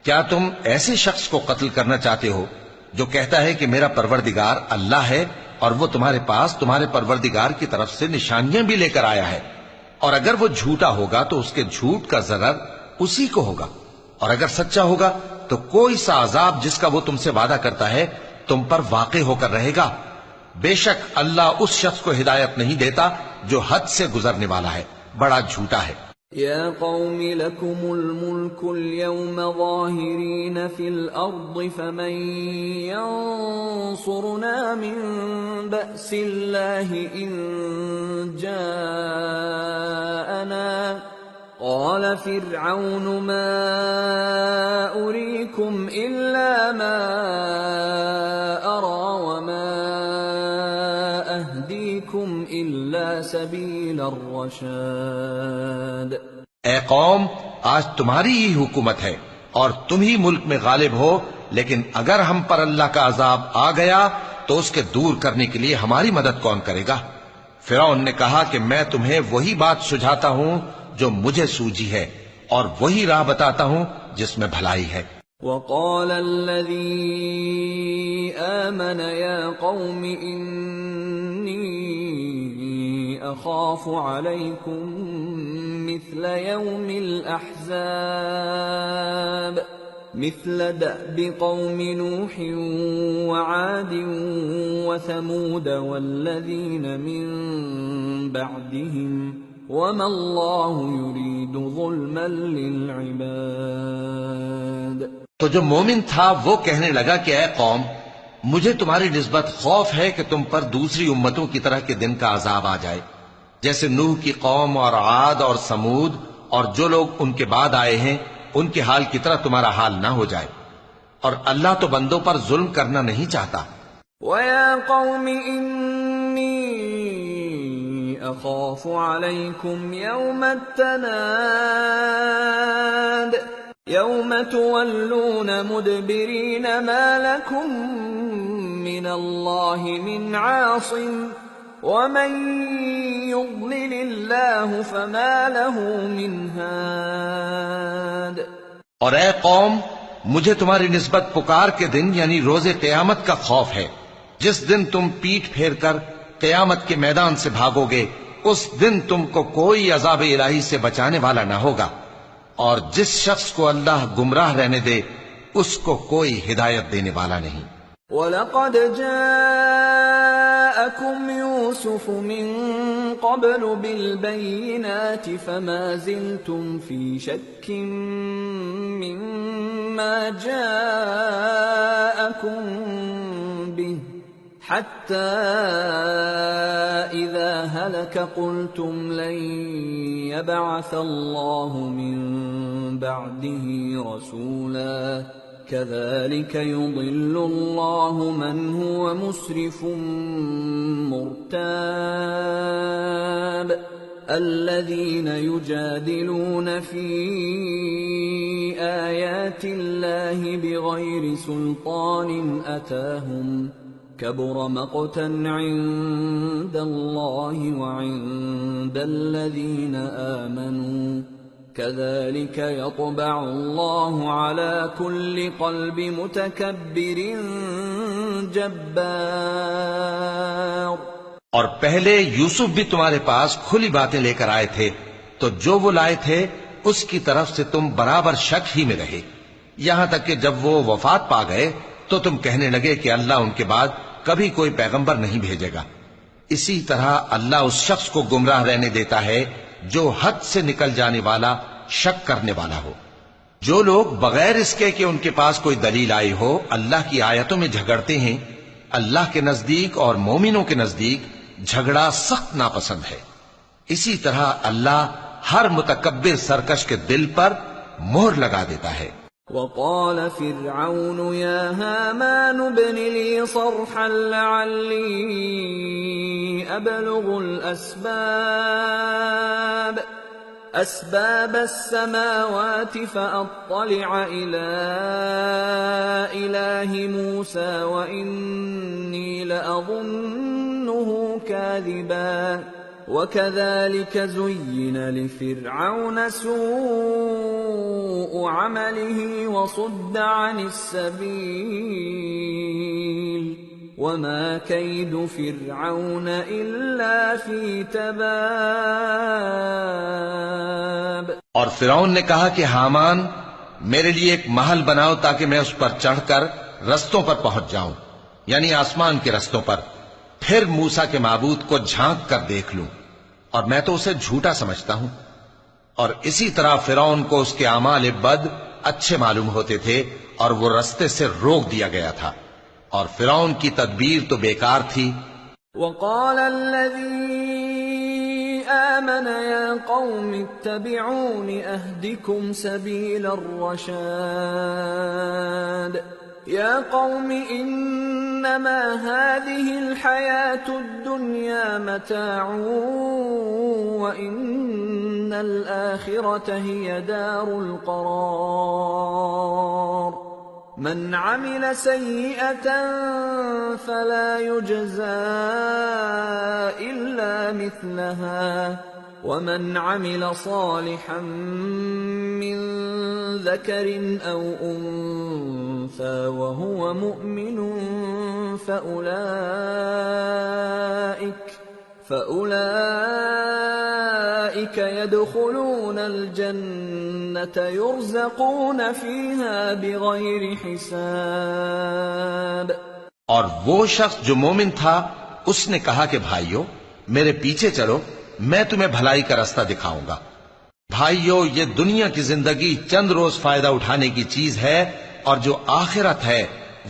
کیا تم ایسے شخص کو قتل کرنا چاہتے ہو جو کہتا ہے کہ میرا پروردگار اللہ ہے اور وہ تمہارے پاس تمہارے پروردگار کی طرف سے نشانیاں بھی لے کر آیا ہے، اور اگر وہ جھوٹا ہوگا تو اس کے جھوٹ کا ضرر اسی کو ہوگا، اور اگر سچا ہوگا تو کوئی سا عذاب جس کا وہ تم سے وعدہ کرتا ہے تم پر واقع ہو کر رہے گا۔ بے شک اللہ اس شخص کو ہدایت نہیں دیتا جو حد سے گزرنے والا ہے، بڑا جھوٹا ہے۔ يا قوم لكم الملك اليوم ظاهرين في الأرض فمن ينصرنا من بأس الله إن جاءنا قال فرعون ما أريكم إلا ما أرى وما أهديكم إلا سبيل الرشاد۔ اے قوم، آج تمہاری ہی حکومت ہے اور تم ہی ملک میں غالب ہو، لیکن اگر ہم پر اللہ کا عذاب آ گیا تو اس کے دور کرنے کے لیے ہماری مدد کون کرے گا؟ فرعون نے کہا کہ میں تمہیں وہی بات سجھاتا ہوں جو مجھے سوجھی ہے اور وہی راہ بتاتا ہوں جس میں بھلائی ہے۔ وقال الذي آمن يا قوم إني أخاف عليكم مثل يوم الأحزاب مثل دأب قوم نوح وعاد وثمود والذين من بعدهم وما الله يريد ظلما للعباد۔ تو جو مومن تھا وہ کہنے لگا کہ اے قوم، مجھے تمہاری نسبت خوف ہے کہ تم پر دوسری امتوں کی طرح کے دن کا عذاب آ جائے، جیسے نوح کی قوم اور عاد اور سمود اور جو لوگ ان کے بعد آئے ہیں ان کے حال کی طرح تمہارا حال نہ ہو جائے، اور اللہ تو بندوں پر ظلم کرنا نہیں چاہتا۔ وَيَا قَوْمِ إِنِّي أَخَافُ عَلَيْكُمْ يَوْمَ التَّنَادِ يَوْمَ تُوَلُّونَ مُدْبِرِينَ مَا لَكُمْ مِنَ اللَّهِ مِنْ عَاصِمٍ وَمَنْ يُضْلِلِ اللَّهُ فَمَا لَهُ مِنْ هَادٍ۔ اور اے قوم، مجھے تمہاری نسبت پکار کے دن یعنی روز قیامت کا خوف ہے، جس دن تم پیٹ پھیر کر قیامت کے میدان سے بھاگو گے، اس دن تم کو کوئی عذاب الہی سے بچانے والا نہ ہوگا، اور جس شخص کو اللہ گمراہ رہنے دے اس کو کوئی ہدایت دینے والا نہیں۔ وَلَقَدْ جَاءَكُمْ يُوسُفُ مِنْ قَبْلُ بِالْبَيِّنَاتِ فَمَا زِلْتُمْ فِي شَكٍّ مِّمَّا جَاءَكُمْ بِهِ حَتَّى إِذَا هَلَكَ قُلْتُمْ لَنْ يَبْعَثَ اللَّهُ مِنْ بَعْدِهِ رَسُولًا كَذَلِكَ يُضِلُّ اللَّهُ مَنْ هُوَ مُسْرِفٌ مُرْتَابٌ الَّذِينَ يُجَادِلُونَ فِي آيَاتِ اللَّهِ بِغَيْرِ سُلْطَانٍ أَتَاهُمْ كَبُرَ مَقْتًا عِندَ اللَّهِ وَعِندَ الَّذِينَ آمَنُوا كَذَلِكَ يَطْبَعُ اللَّهُ عَلَى كُلِّ قَلْبِ مُتَكَبِّرٍ جَبَّارٍ۔ اور پہلے یوسف بھی تمہارے پاس کھلی باتیں لے کر آئے تھے، تو جو وہ لائے تھے اس کی طرف سے تم برابر شک ہی میں رہے، یہاں تک کہ جب وہ وفات پا گئے تو تم کہنے لگے کہ اللہ ان کے بعد کبھی کوئی پیغمبر نہیں بھیجے گا۔ اسی طرح اللہ اس شخص کو گمراہ رہنے دیتا ہے جو حد سے نکل جانے والا، شک کرنے والا ہو۔ جو لوگ بغیر اس کے کہ ان کے پاس کوئی دلیل آئی ہو اللہ کی آیتوں میں جھگڑتے ہیں، اللہ کے نزدیک اور مومنوں کے نزدیک جھگڑا سخت ناپسند ہے۔ اسی طرح اللہ ہر متکبر سرکش کے دل پر مہر لگا دیتا ہے۔ وَقَالَ فِرْعَوْنُ يَا هَامَانُ ابْنِ لِي صَرْحًا لَعَلِّي أَبْلُغُ أَسْبَابَ السَّمَاوَاتِ فَأَطَّلِعَ إِلَى إِلَٰهِ مُوسَىٰ وَإِنِّي لَأَظُنُّهُ كَاذِبًا وَكَذَلِكَ زُيِّنَ لِفِرْعَوْنَ سُوءُ عَمَلِهِ وَصُدَّ عَنِ السَّبِيلِ وَمَا كَيْدُ فِرْعَوْنَ إِلَّا فِي تَبَابٍ۔ اور فرعون نے کہا کہ حامان میرے لیے ایک محل بناؤ تاکہ میں اس پر چڑھ کر رستوں پر پہنچ جاؤں، یعنی آسمان کے رستوں پر، پھر موسیٰ کے معبود کو جھانک کر دیکھ لوں، اور میں تو اسے جھوٹا سمجھتا ہوں۔ اور اسی طرح فرعون کو اس کے اعمال بد اچھے معلوم ہوتے تھے اور وہ رستے سے روک دیا گیا تھا، اور فرعون کی تدبیر تو بیکار تھی۔ وَقَالَ الَّذِي آمَنَ يَا قَوْمِ اتَّبِعُونِ أَهْدِكُمْ سَبِيلَ الرَّشَادِ يَا قَوْمِ إِنَّمَا هَذِهِ الْحَيَاةُ الدُّنْيَا مَتَاعٌ وَإِنَّ الْآخِرَةَ هِيَ دَارُ الْقَرَارِ مَنْ عَمِلَ سَيِّئَةً فَلَا يُجْزَى إِلَّا مِثْلَهَا وَمَنْ عَمِلَ صَالِحًا مِّن ذَكَرٍ أَوْ أُنثَىٰ وَهُوَ مُؤْمِنٌ فَأُولَٰئِكَ يَدْخُلُونَ الْجَنَّةَ يُرْزَقُونَ فِيهَا بِغَيْرِ حِسَابٍ۔ اور وہ شخص جو مومن تھا اس نے کہا کہ بھائیو میرے پیچھے چلو، میں تمہیں بھلائی کا رستہ دکھاؤں گا۔ بھائیو یہ دنیا کی زندگی چند روز فائدہ اٹھانے کی چیز ہے، اور جو آخرت ہے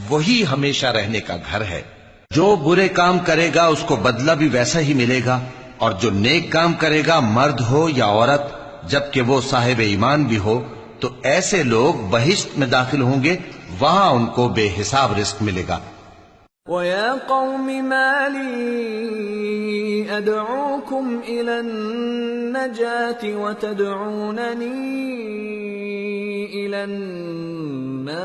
وہی ہمیشہ رہنے کا گھر ہے۔ جو برے کام کرے گا اس کو بدلہ بھی ویسا ہی ملے گا، اور جو نیک کام کرے گا مرد ہو یا عورت جبکہ وہ صاحب ایمان بھی ہو تو ایسے لوگ بہشت میں داخل ہوں گے وہاں ان کو بے حساب رزق ملے گا۔ وَيَا قَوْمِ مَا لِي أَدْعُوكُمْ إِلَى النَّجَاةِ وَتَدْعُونَنِي إِلَى النَّارِ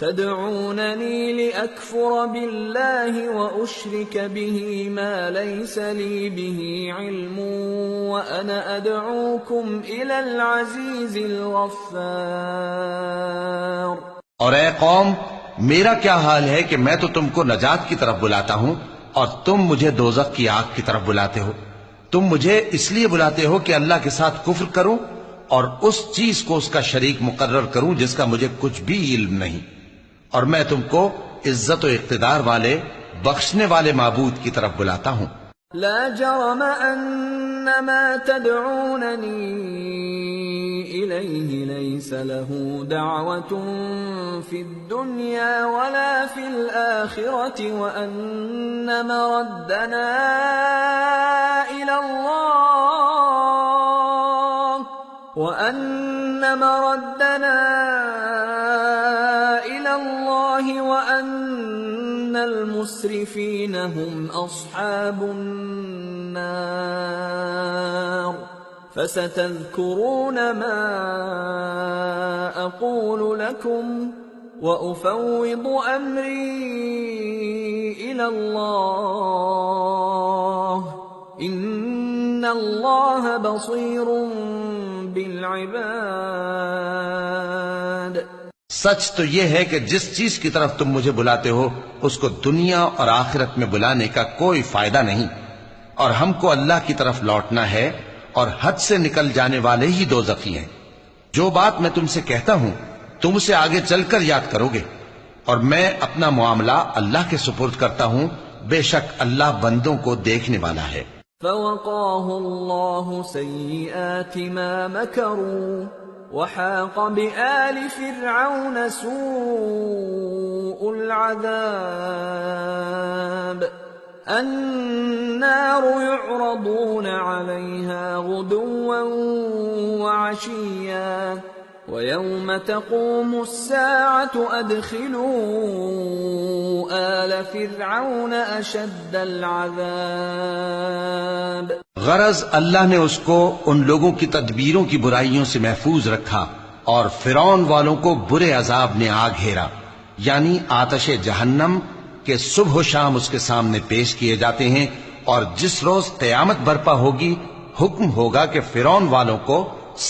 تَدْعُونَنِي لِأَكْفُرَ بِاللَّهِ وَأُشْرِكَ بِهِ مَا لَيْسَ لِي بِهِ عِلْمٌ وَأَنَا أَدْعُوكُمْ إِلَى الْعَزِيزِ الْغَفَّارِ۔ اور اے قوم، میرا کیا حال ہے کہ میں تو تم کو نجات کی طرف بلاتا ہوں اور تم مجھے دوزخ کی آگ کی طرف بلاتے ہو۔ تم مجھے اس لیے بلاتے ہو کہ اللہ کے ساتھ کفر کروں اور اس چیز کو اس کا شریک مقرر کروں جس کا مجھے کچھ بھی علم نہیں، اور میں تم کو عزت و اقتدار والے بخشنے والے معبود کی طرف بلاتا ہوں۔ لا جرم ان ما تدعونني اليه ليس له دعوة في الدنيا ولا في الآخرة وان مردنا الى الله وان المسرفين هم اصحاب النار فستذكرون ما اقول لكم وافوض امري الى الله ان الله بصير بالعباد۔ سچ تو یہ ہے کہ جس چیز کی طرف تم مجھے بلاتے ہو اس کو دنیا اور آخرت میں بلانے کا کوئی فائدہ نہیں، اور ہم کو اللہ کی طرف لوٹنا ہے، اور حد سے نکل جانے والے ہی دوزخی ہیں۔ جو بات میں تم سے کہتا ہوں تم اسے آگے چل کر یاد کرو گے، اور میں اپنا معاملہ اللہ کے سپرد کرتا ہوں، بے شک اللہ بندوں کو دیکھنے والا ہے۔ فوقاه الله سيئات ما مكروا وحاق بآل فرعون سوء العذاب النار يعرضون عليها غدوا وعشيا ويوم تقوم الساعة أدخلوا آل فرعون أشد العذاب۔ غرض اللہ نے اس کو ان لوگوں کی تدبیروں کی برائیوں سے محفوظ رکھا اور فرعون والوں کو برے عذاب نے آ گھیرا، یعنی آتش جہنم کے صبح و شام اس کے سامنے پیش کیے جاتے ہیں، اور جس روز قیامت برپا ہوگی حکم ہوگا کہ فرعون والوں کو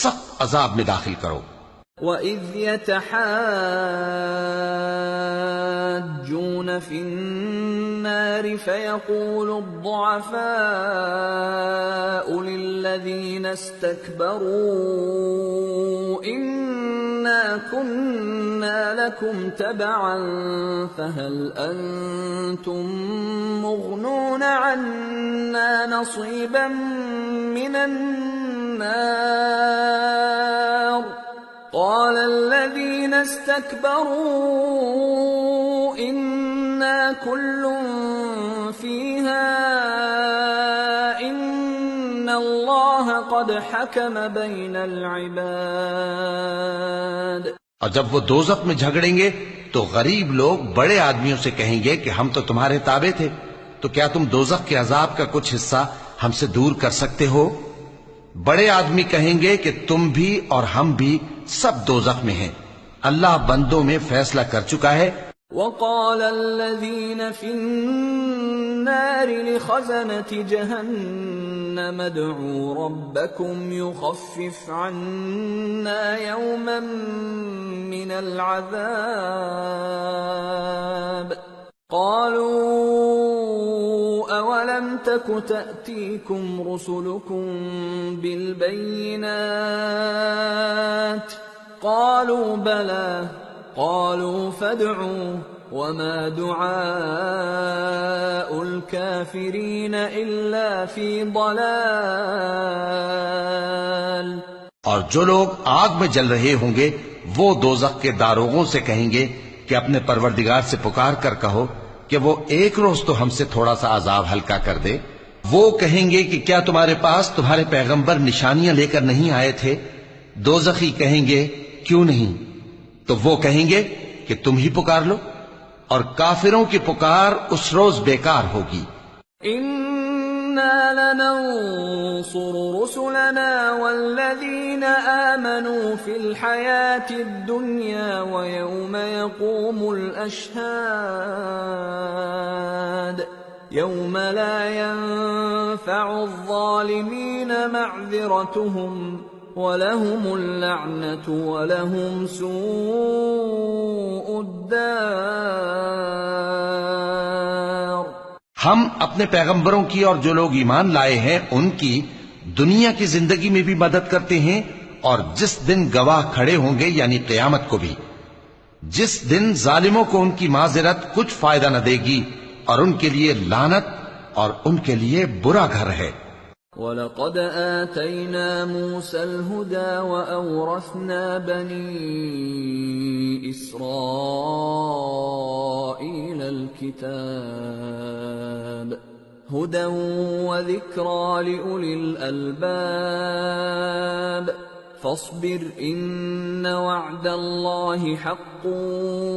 سخت عذاب میں داخل کرو۔ وَإِذْ يَتَحَاجُّونَ فِي النَّارِ فَيَقُولُ الضُّعَفَاءُ لِلَّذِينَ اسْتَكْبَرُوا إِنَّا كُنَّا لَكُمْ تَبَعًا فَهَلْ أَنْتُمْ مُغْنُونَ عَنَّا نَصِيبًا مِنَ النَّارِ قال الذين استكبروا إنا كل فيها إن الله قد حكم بين العباد۔ اور جب وہ دوزخ میں جھگڑیں گے تو غریب لوگ بڑے آدمیوں سے کہیں گے کہ ہم تو تمہارے تابع تھے، تو کیا تم دوزخ کے عذاب کا کچھ حصہ ہم سے دور کر سکتے ہو؟ بڑے آدمی کہیں گے کہ تم بھی اور ہم بھی سب دوزخ میں ہیں، اللہ بندوں میں فیصلہ کر چکا ہے۔ وقال الذين في النار لخزنة جهنم ادعوا ربكم يخفف عنا يوما من العذاب قالوا أولم تك تأتيكم رسلكم بالبينات قالوا بلى قالوا فادعوا وما دعاء الكافرين إلا في ضلال۔ اور جو لوگ آگ میں جل رہے ہوں گے وہ دوزخ کے داروغوں سے کہیں گے کہ اپنے پروردگار سے پکار کر کہو کہ وہ ایک روز تو ہم سے تھوڑا سا عذاب ہلکا کر دے۔ وہ کہیں گے کہ کیا تمہارے پاس تمہارے پیغمبر نشانیاں لے کر نہیں آئے تھے؟ دوزخی کہیں گے کیوں نہیں، تو وہ کہیں گے کہ تم ہی پکار لو، اور کافروں کی پکار اس روز بیکار ہوگی۔ إِنَّا لَنَنصُرُ رُسُلَنَا وَالَّذِينَ آمَنُوا فِي الْحَيَاةِ الدُّنْيَا وَيَوْمَ يَقُومُ الْأَشْهَادُ يَوْمَ لَا يَنفَعُ الظَّالِمِينَ مَعْذِرَتُهُمْ وَلَهُمُ اللَّعْنَةُ وَلَهُمْ سُوءُ الدَّارِ۔ ہم اپنے پیغمبروں کی اور جو لوگ ایمان لائے ہیں ان کی دنیا کی زندگی میں بھی مدد کرتے ہیں، اور جس دن گواہ کھڑے ہوں گے یعنی قیامت کو بھی، جس دن ظالموں کو ان کی معذرت کچھ فائدہ نہ دے گی، اور ان کے لیے لعنت اور ان کے لیے برا گھر ہے۔ وَلَقَدْ آتَيْنَا مُوسَى الْهُدَى وَأَوْرَثْنَا بَنِي إِسْرَائِيلَ الْكِتَابَ هُدًى وَذِكْرَى لِأُولِي الْأَلْبَابِ فَاصْبِرْ إِنَّ وَعْدَ اللَّهِ حَقٌّ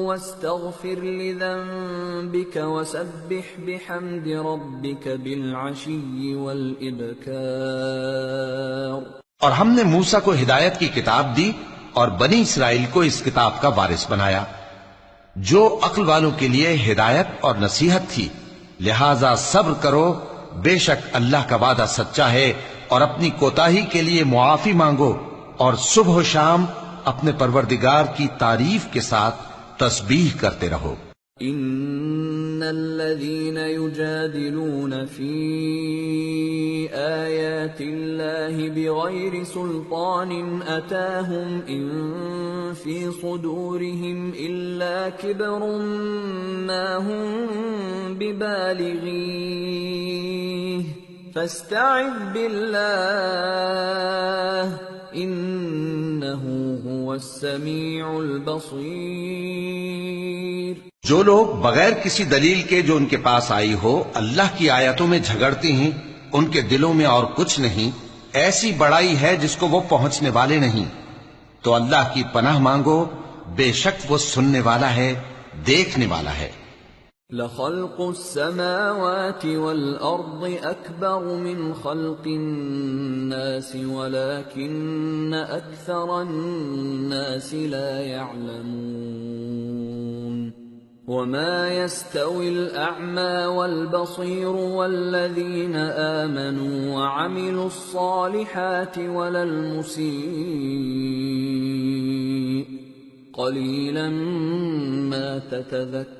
وَاسْتَغْفِرْ لِذَنبِكَ وَسَبِّحْ بِحَمْدِ رَبِّكَ بِالْعَشِيِّ وَالْإِبْكَارِ۔ اور ہم نے موسیٰ کو ہدایت کی کتاب دی اور بنی اسرائیل کو اس کتاب کا وارث بنایا، جو عقل والوں کے لیے ہدایت اور نصیحت تھی۔ لہذا صبر کرو، بے شک اللہ کا وعدہ سچا ہے، اور اپنی کوتاہی کے لیے معافی مانگو، اور صبح و شام اپنے پروردگار کی تعریف کے ساتھ تسبیح کرتے رہو۔ ان الذين يجادلون في آيات الله بغير سلطان أتاهم إن في صدورهم إلا كبر ما هم ببالغيه فاستعذ بالله إنه هو السميع البصير۔ جو لوگ بغیر کسی دلیل کے جو ان کے پاس آئی ہو اللہ کی آیتوں میں جھگڑتے ہیں، ان کے دلوں میں اور کچھ نہیں، ایسی بڑائی ہے جس کو وہ پہنچنے والے نہیں، تو اللہ کی پناہ مانگو، بے شک وہ سننے والا ہے، دیکھنے والا ہے۔ لَخَلْقُ السَّمَاوَاتِ وَالْأَرْضِ أَكْبَرُ مِنْ خَلْقِ النَّاسِ وَلَكِنَّ أَكْثَرَ النَّاسِ لَا يَعْلَمُونَ وَمَا يَسْتَوِي الْأَعْمَى وَالْبَصِيرُ وَالَّذِينَ آمَنُوا وَعَمِلُوا الصَّالِحَاتِ وَلَا الْمُسِيءُ قَلِيلًا مَا تَتَذَكَّرُونَ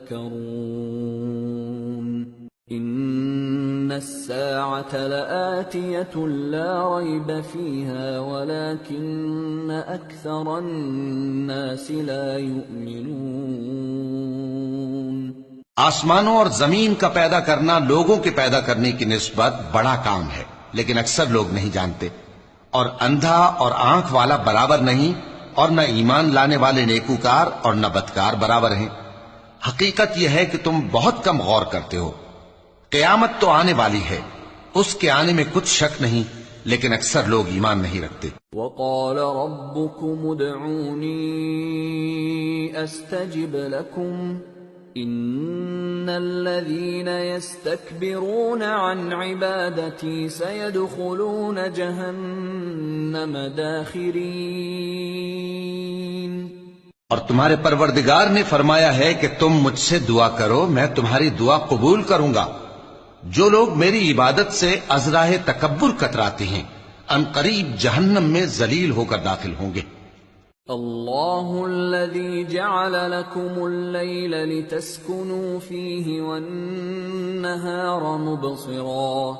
إِنَّ السَّاعَةَ لَآتِيَةٌ لَا رَيْبَ فِيهَا وَلَكِنَّ أَكْثَرَ النَّاسِ لَا يُؤْمِنُونَ۔ آسمانوں اور زمین کا پیدا کرنا لوگوں کے پیدا کرنے کی نسبت بڑا کام ہے، لیکن اکثر لوگ نہیں جانتے، اور اندھا اور آنکھ والا برابر نہیں، اور نہ ایمان لانے والے نیکوکار اور نہ بدکار برابر ہیں۔ حقیقت یہ ہے کہ تم بہت کم غور کرتے ہو۔ قیامت تو آنے والی ہے، اس کے آنے میں کچھ شک نہیں، لیکن اکثر لوگ ایمان نہیں رکھتے۔ وَقَالَ رَبُّكُمُ ادْعُونِي أَسْتَجِبْ لَكُمْ إِنَّ الَّذِينَ يَسْتَكْبِرُونَ عَنْ عِبَادَتِي سَيَدْخُلُونَ جَهَنَّمَ دَاخِرِينَ۔ اور تمہارے پروردگار نے فرمایا ہے کہ تم مجھ سے دعا کرو، میں تمہاری دعا قبول کروں گا۔ جو لوگ میری عبادت سے ازراہ تکبر کتراتے ہیں ان قریب جہنم میں ذلیل ہو کر داخل ہوں گے۔ اللہ الذی جعل لکم اللیل لتسکنوا فیہ والنہار مبصرا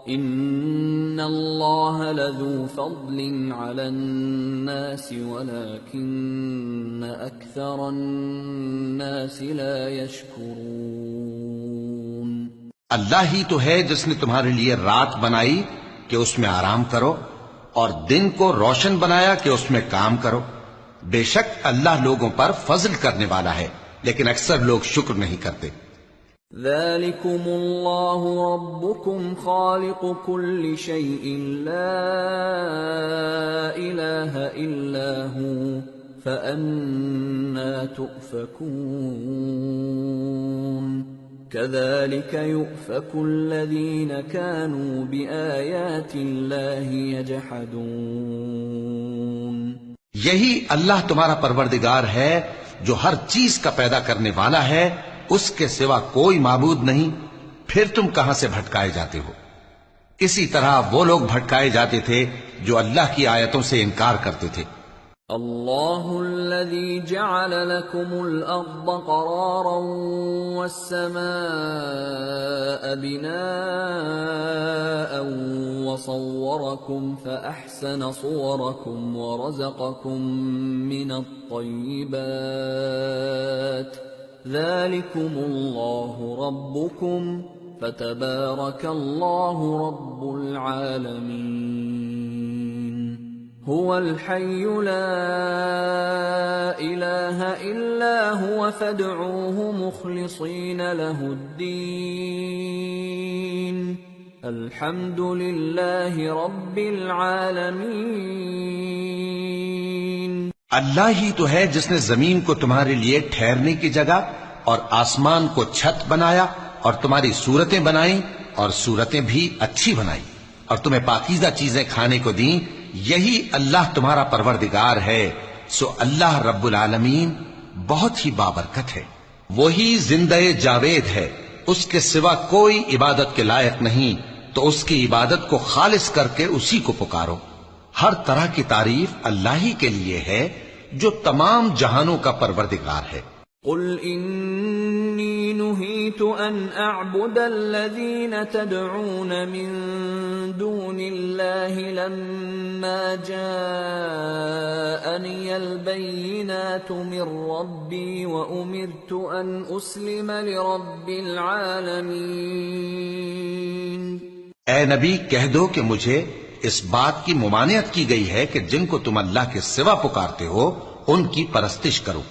ان اللہ لذو فضل علی الناس ولکن اکثر الناس لا یشکرون۔ اللہ ہی تو ہے جس نے تمہارے لیے رات بنائی کہ اس میں آرام کرو، اور دن کو روشن بنایا کہ اس میں کام کرو۔ بے شک اللہ لوگوں پر فضل کرنے والا ہے، لیکن اکثر لوگ شکر نہیں کرتے۔ ذَلِكُمُ اللَّهُ رَبُّكُمْ خَالِقُ كُلِّ شَيْءٍ لَا إِلَٰهَ إِلَّا هُوَ فَأَنَّىٰ تؤفكون كذلك يؤفك الذين كانوا بآيات الله يجحدون یہی اللہ تمہارا پروردگار ہے جو ہر چیز کا پیدا کرنے والا ہے، اس کے سوا کوئی معبود نہیں، پھر تم کہاں سے بھٹکائے جاتے ہو؟ اسی طرح وہ لوگ بھٹکائے جاتے تھے جو اللہ کی آیتوں سے انکار کرتے تھے۔ اللہ الذي جعل لكم الأرض قرارا والسماء بناء وصوركم فأحسن صوركم ورزقكم من الطيبات ذلكم الله ربكم فتبارك الله رب العالمين هو الحي لا إله إلا هو فادعوه مخلصين له الدين الحمد لله رب العالمين اللہ ہی تو ہے جس نے زمین کو تمہارے لیے ٹھہرنے کی جگہ اور آسمان کو چھت بنایا اور تمہاری صورتیں بنائیں اور صورتیں بھی اچھی بنائی اور تمہیں پاکیزہ چیزیں کھانے کو دیں، یہی اللہ تمہارا پروردگار ہے، سو اللہ رب العالمین بہت ہی بابرکت ہے، وہی زندہ جاوید ہے، اس کے سوا کوئی عبادت کے لائق نہیں، تو اس کی عبادت کو خالص کر کے اسی کو پکارو۔ ہر طرح کی تعریف اللہ ہی کے لیے ہے جو تمام جہانوں کا پروردگار ہے۔ قل انی نہیت ان اعبد الذین تدعون من دون اللہ لما جاءنی البینات من ربی وامرت ان اسلم لرب العالمین۔ اے نبی کہہ دو کہ مجھے اس بات کی ممانعت کی گئی ہے کہ جن کو تم اللہ کے سوا پکارتے ہو ان کی پرستش کرو،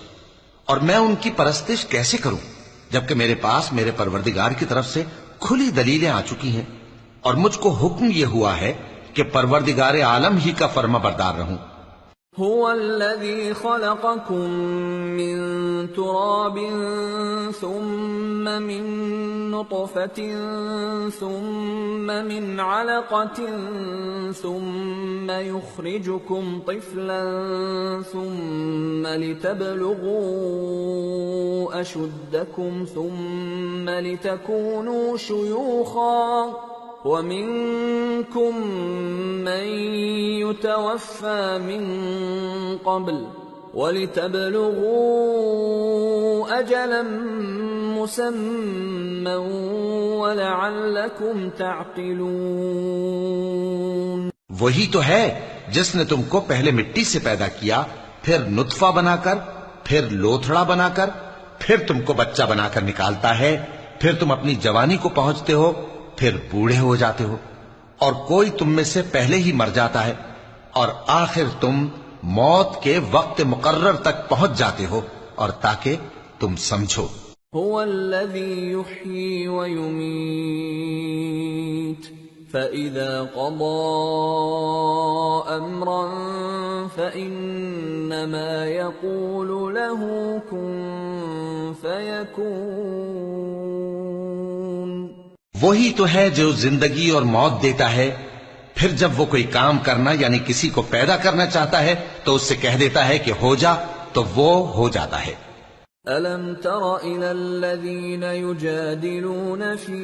اور میں ان کی پرستش کیسے کروں جبکہ میرے پاس میرے پروردگار کی طرف سے کھلی دلیلیں آ چکی ہیں، اور مجھ کو حکم یہ ہوا ہے کہ پروردگار عالم ہی کا فرما بردار رہوں۔ هو الذي خلقكم من تراب ثم من نطفة ثم من علقة ثم يخرجكم طفلا ثم لتبلغوا أشدكم ثم لتكونوا شيوخا وَمِنكُم مَّن يُتَوَفَّى مِن قَبْلُ وَلِتَبْلُغُوا أَجَلًا مُّسَمًّى وَلَعَلَّكُمْ تَعْقِلُونَ۔ وہی تو ہے جس نے تم کو پہلے مٹی سے پیدا کیا، پھر نطفہ بنا کر، پھر لوتھڑا بنا کر، پھر تم کو بچہ بنا کر نکالتا ہے، پھر تم اپنی جوانی کو پہنچتے ہو، پھر بوڑھے ہو جاتے ہو، اور کوئی تم میں سے پہلے ہی مر جاتا ہے، اور آخر تم موت کے وقت مقرر تک پہنچ جاتے ہو، اور تاکہ تم سمجھو۔ هو الذي يحيي ويميت فإذا قضى أمرا فإنما يقول له كن فيكون۔ وہی تو ہے جو زندگی اور موت دیتا ہے، پھر جب وہ کوئی کام کرنا یعنی کسی کو پیدا کرنا چاہتا ہے تو اس سے کہہ دیتا ہے کہ ہو جا، تو وہ ہو جاتا ہے۔ أَلَمْ تَرَ إِلَى الَّذِينَ يُجَادِلُونَ فِي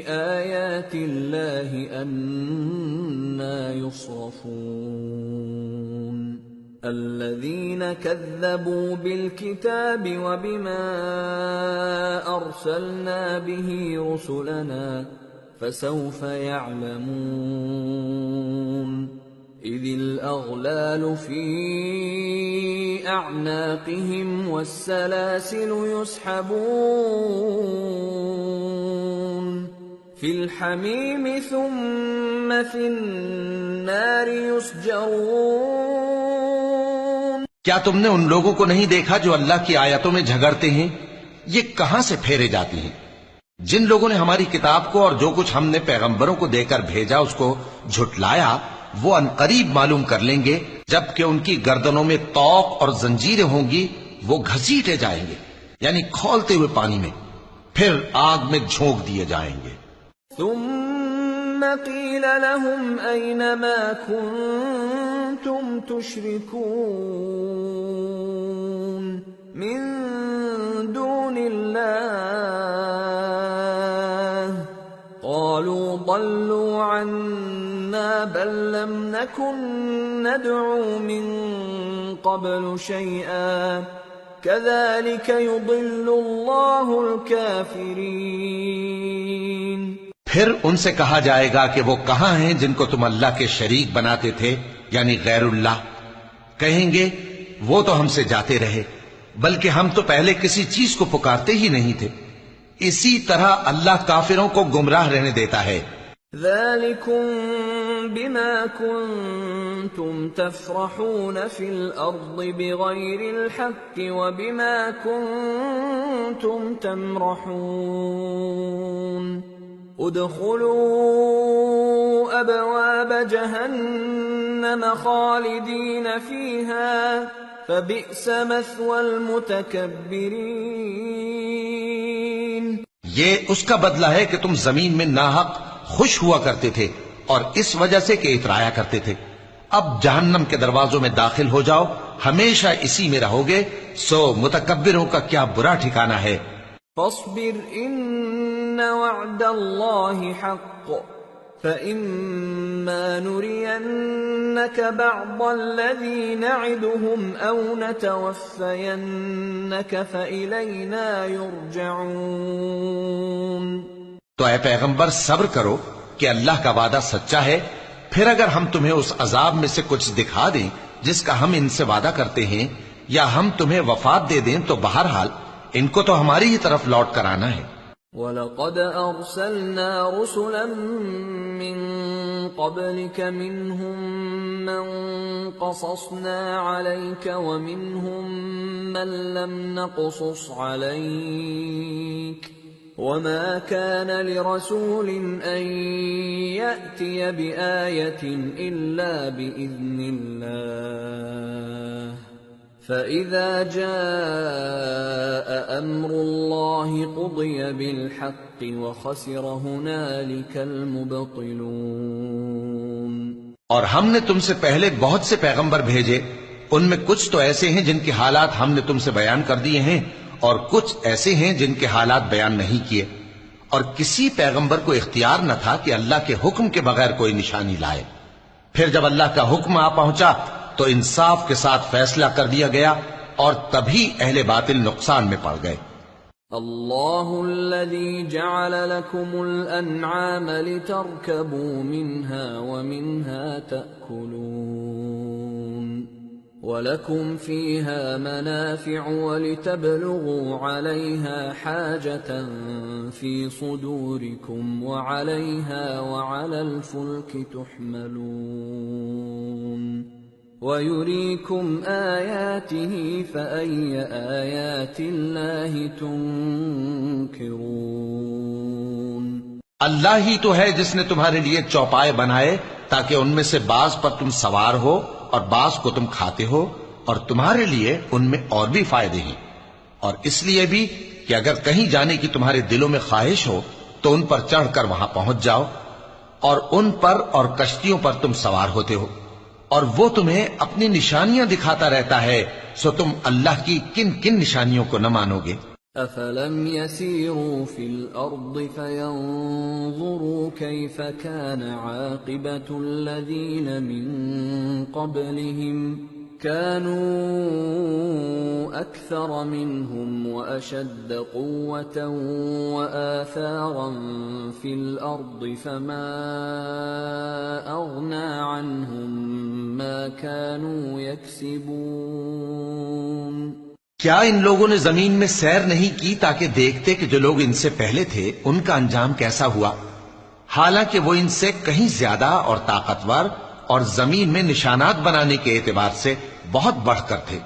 آيَاتِ اللَّهِ أَنَّى يُصْرَفُونَ الَّذِينَ كَذَّبُوا بِالْكِتَابِ وَبِمَا أَرْسَلْنَا بِهِ رُسُلَنَا فَسَوْفَ يَعْلَمُونَ إِذِ الْأَغْلَالُ فِي أَعْنَاقِهِمْ وَالسَّلَاسِلُ يُسْحَبُونَ فِي الْحَمِيمِ ثُمَّ فِي النَّارِ يُسْجَرُونَ۔ کیا تم نے ان لوگوں کو نہیں دیکھا جو اللہ کی آیتوں میں جھگڑتے ہیں؟ یہ کہاں سے پھیرے جاتی ہیں؟ جن لوگوں نے ہماری کتاب کو اور جو کچھ ہم نے پیغمبروں کو دے کر بھیجا اس کو جھٹلایا، وہ عنقریب معلوم کر لیں گے جبکہ ان کی گردنوں میں طوق اور زنجیریں ہوں گی، وہ گھسیٹے جائیں گے یعنی کھولتے ہوئے پانی میں، پھر آگ میں جھونک دیے جائیں گے۔ ثم قيل لهم أين ما كنتم تشركون من دون الله قالوا ضلوا عنا بل لم نكن ندعو من قبل شيئا كذلك يضل الله الكافرين۔ پھر ان سے کہا جائے گا کہ وہ کہاں ہیں جن کو تم اللہ کے شریک بناتے تھے یعنی غیر اللہ؟ کہیں گے وہ تو ہم سے جاتے رہے، بلکہ ہم تو پہلے کسی چیز کو پکارتے ہی نہیں تھے۔ اسی طرح اللہ کافروں کو گمراہ رہنے دیتا ہے۔ ذلكم بما كنتم تفرحون في الأرض بغير الحق وبما كنتم تمرحون ادخلوا أبواب جهنم خالدين فيها فبئس مثوى المتكبرين۔ یہ اس کا بدلہ ہے کہ تم زمین میں ناحق خوش ہوا کرتے تھے اور اس وجہ سے کہ اترایا کرتے تھے۔ اب جہنم کے دروازوں میں داخل ہو جاؤ، ہمیشہ اسی میں رہو گے، سو متکبروں کا کیا برا ٹھکانہ ہے۔ فاصبر ان وعد الله حق فإما نرينك بعض الذي نعدهم أو نتوفينك فإلينا يرجعون۔ تو اے پیغمبر صبر کرو کہ اللہ کا وعدہ سچا ہے، پھر اگر ہم تمہیں اس عذاب میں سے کچھ دکھا دیں جس کا ہم ان سے وعدہ کرتے ہیں، یا ہم تمہیں وفات دے دیں، تو بہرحال ان کو تو ہماری ہی طرف لوٹ کر آنا ہے۔ وَلَقَدْ أَرْسَلْنَا رُسُلًا مِّن قَبْلِكَ مِنْهُمْ مَنْ قَصَصْنَا عَلَيْكَ وَمِنْهُمْ مَنْ لَمْ نَقْصُصْ عَلَيْكَ وَمَا كَانَ لِرَسُولٍ أَن يَأْتِيَ بِآيَةٍ إِلَّا بِإِذْنِ اللَّهِ فَإِذَا جَاءَ أَمْرُ اللَّهِ قُضِيَ بِالْحَقِّ وَخَسِرَ هُنَالِكَ الْمُبْطِلُونَ۔ اور ہم نے تم سے پہلے بہت سے پیغمبر بھیجے، ان میں کچھ تو ایسے ہیں جن کے حالات ہم نے تم سے بیان کر دیے ہیں، اور کچھ ایسے ہیں جن کے حالات بیان نہیں کیے، اور کسی پیغمبر کو اختیار نہ تھا کہ اللہ کے حکم کے بغیر کوئی نشانی لائے۔ پھر جب اللہ کا حکم آ پہنچا تو انصاف کے ساتھ فیصلہ کر دیا گیا، اور تبھی اہل باطل نقصان میں پڑ گئے۔ اللہ الذي جعل لكم الانعام لتركبوا منها ومنها تأكلون وَلَكُمْ فِيهَا مَنَافِعُ وَلِتَبْلُغُوا عَلَيْهَا حَاجَةً فِي صُدُورِكُمْ وَعَلَيْهَا وَعَلَى الْفُلْكِ تُحْمَلُونَ وَيُرِيكُمْ آيَاتِهِ فَأَيَّ آيَاتِ اللَّهِ تُنْكِرُونَ۔ اللہ ہی تو ہے جس نے تمہارے لیے چوپائے بنائے تاکہ ان میں سے بعض پر تم سوار ہو اور بعض کو تم کھاتے ہو، اور تمہارے لیے ان میں اور بھی فائدے ہیں، اور اس لیے بھی کہ اگر کہیں جانے کی تمہارے دلوں میں خواہش ہو تو ان پر چڑھ کر وہاں پہنچ جاؤ، اور ان پر اور کشتیوں پر تم سوار ہوتے ہو، اور وہ تمہیں اپنی نشانیاں دکھاتا رہتا ہے، سو تم اللہ کی کن کن نشانیوں کو نہ مانو گے؟ أَفَلَمْ يَسِيرُوا فِي الْأَرْضِ فَيَنْظُرُوا كَيْفَ كَانَ عَاقِبَةُ الَّذِينَ مِنْ قَبْلِهِمْ كَانُوا أَكْثَرَ مِنْهُمْ وَأَشَدَّ قُوَّةً وَآثَارًا فِي الْأَرْضِ فَمَا أَغْنَى عَنْهُمْ مَا كَانُوا يَكْسِبُونَ۔ کیا ان لوگوں نے زمین میں سیر نہیں کی تاکہ دیکھتے کہ جو لوگ ان سے پہلے تھے ان کا انجام کیسا ہوا، حالانکہ وہ ان سے کہیں زیادہ اور طاقتور اور زمین میں نشانات بنانے کے اعتبار سے بہت بڑھ کر تھے،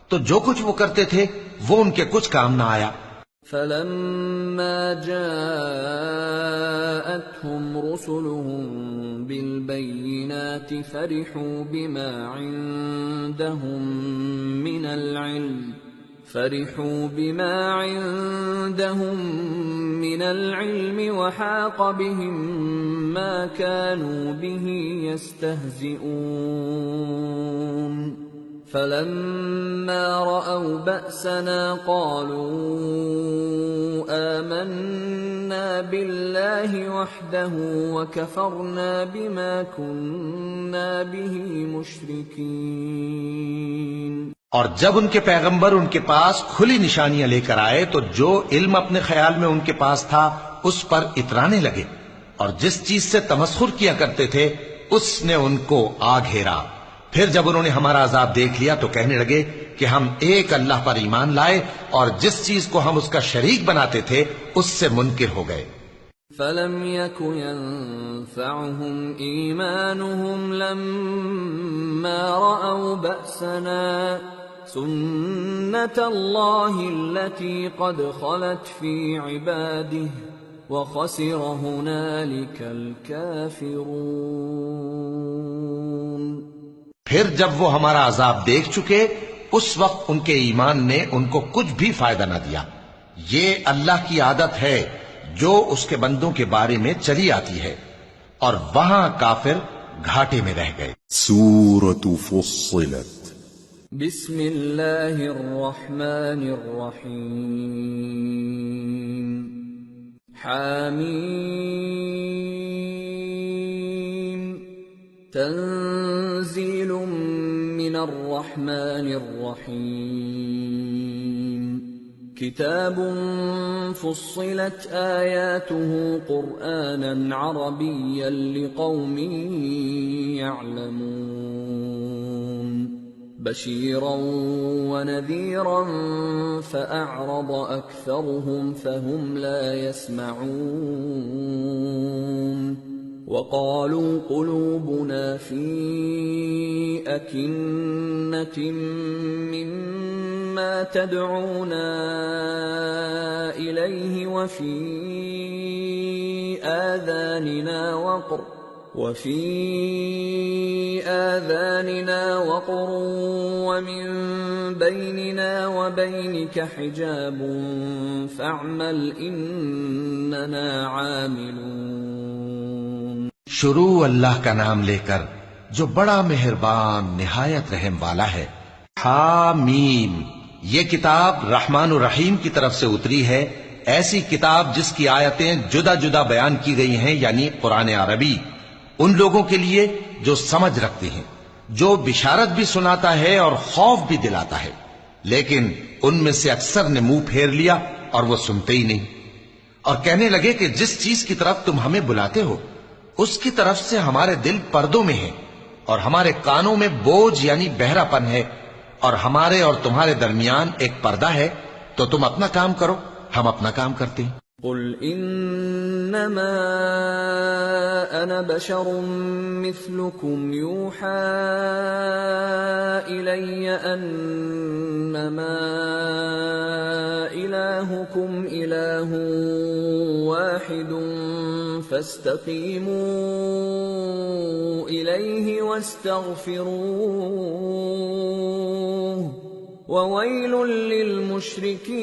تو جو کچھ وہ کرتے تھے وہ ان کے کچھ کام نہ آیا۔ فَلَمَّا جَاءَتْهُمْ رُسُلُهُم بالبينات فرحوا بما عندهم من العلم وحاق بهم ما كانوا به يستهزئون فلما رأوا بأسنا قالوا آمنا بالله وحده وكفرنا بما كنا به مشركين۔ اور جب ان کے پیغمبر ان کے پاس کھلی نشانیاں لے کر آئے تو جو علم اپنے خیال میں ان کے پاس تھا اس پر اترانے لگے، اور جس چیز سے تمسخر کیا کرتے تھے اس نے ان کو آ گھیرا۔ پھر جب انہوں نے ہمارا عذاب دیکھ لیا تو کہنے لگے کہ ہم ایک اللہ پر ایمان لائے، اور جس چیز کو ہم اس کا شریک بناتے تھے اس سے منکر ہو گئے۔ فَلَمْ يَكُ يَنفَعُهُمْ إِيمَانُهُمْ لَمَّا رَأَوْا بَأْسَنَا سُنَّةَ اللَّهِ الَّتِي قَدْ خَلَتْ فِي عِبَادِهِ وَخَسِرَ هُنَالِكَ الْكَافِرُونَ۔ پھر جب وہ ہمارا عذاب دیکھ چکے اس وقت ان کے ایمان نے ان کو کچھ بھی فائدہ نہ دیا۔ یہ اللہ کی عادت ہے جو اس کے بندوں کے بارے میں چلی آتی ہے، اور وہاں کافر گھاٹے میں رہ گئے۔ سورة فصلت بسم اللہ الرحمن الرحیم حامیم تنزیل من الرحمن الرحیم کتاب فصلت آیاته قرآنا عربیا لقوم يعلمون بشيرا ونذيرا فأعرض أكثرهم فهم لا يسمعون وقالوا قلوبنا في أكنة مما تدعونا إليه وفي آذاننا وقر ومن بيننا وبينك حجاب فاعمل إننا عاملون۔ شروع اللہ کا نام لے کر جو بڑا مہربان نہایت رحم والا ہے۔ حامیم، یہ کتاب رحمان الرحیم کی طرف سے اتری ہے، ایسی کتاب جس کی آیتیں جدا جدا بیان کی گئی ہیں، یعنی قرآن عربی، ان لوگوں کے لیے جو سمجھ رکھتے ہیں، جو بشارت بھی سناتا ہے اور خوف بھی دلاتا ہے، لیکن ان میں سے اکثر نے منہ پھیر لیا اور وہ سنتے ہی نہیں، اور کہنے لگے کہ جس چیز کی طرف تم ہمیں بلاتے ہو اس کی طرف سے ہمارے دل پردوں میں ہیں، اور ہمارے کانوں میں بوجھ یعنی بہرا پن ہے، اور ہمارے اور تمہارے درمیان ایک پردہ ہے، تو تم اپنا کام کرو، ہم اپنا کام کرتے ہیں۔ قل انما انا بشر مثلكم يوحى الي انما الهكم اله واحد فاستقيموا اليه واستغفروه وويل للمشركين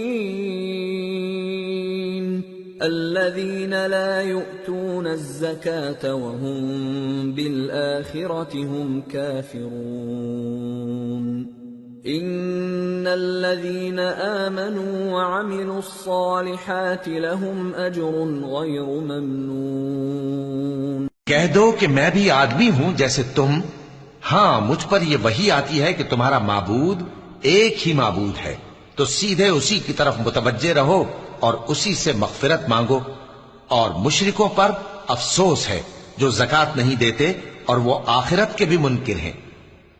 الذين لا يؤتون الزكاة وهم بالآخرة هم كافرون إن الذين آمنوا وعملوا الصالحات لهم أجر غير ممنون۔ کہہ دو کہ میں بھی آدمی ہوں جیسے تم، ہاں مجھ پر یہ وحی آتی ہے کہ تمہارا معبود ایک ہی معبود ہے، تو سیدھے اسی کی طرف متوجہ رہو اور اسی سے مغفرت مانگو، اور مشرکوں پر افسوس ہے جو زکوٰۃ نہیں دیتے اور وہ آخرت کے بھی منکر ہیں۔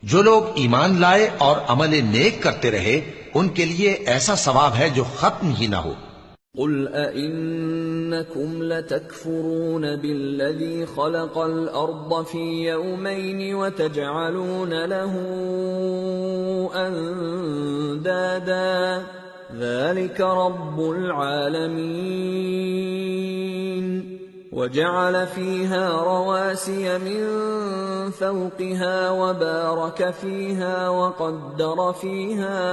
جو لوگ ایمان لائے اور عمل نیک کرتے رہے ان کے لیے ایسا ثواب ہے جو ختم ہی نہ ہو۔ قل أئنكم لتكفرون بالذي خلق الأرض في يومين وتجعلون له أندادا ذلك رب العالمين وجعل فيها رواسي من فوقها وبارك فيها وقدر فيها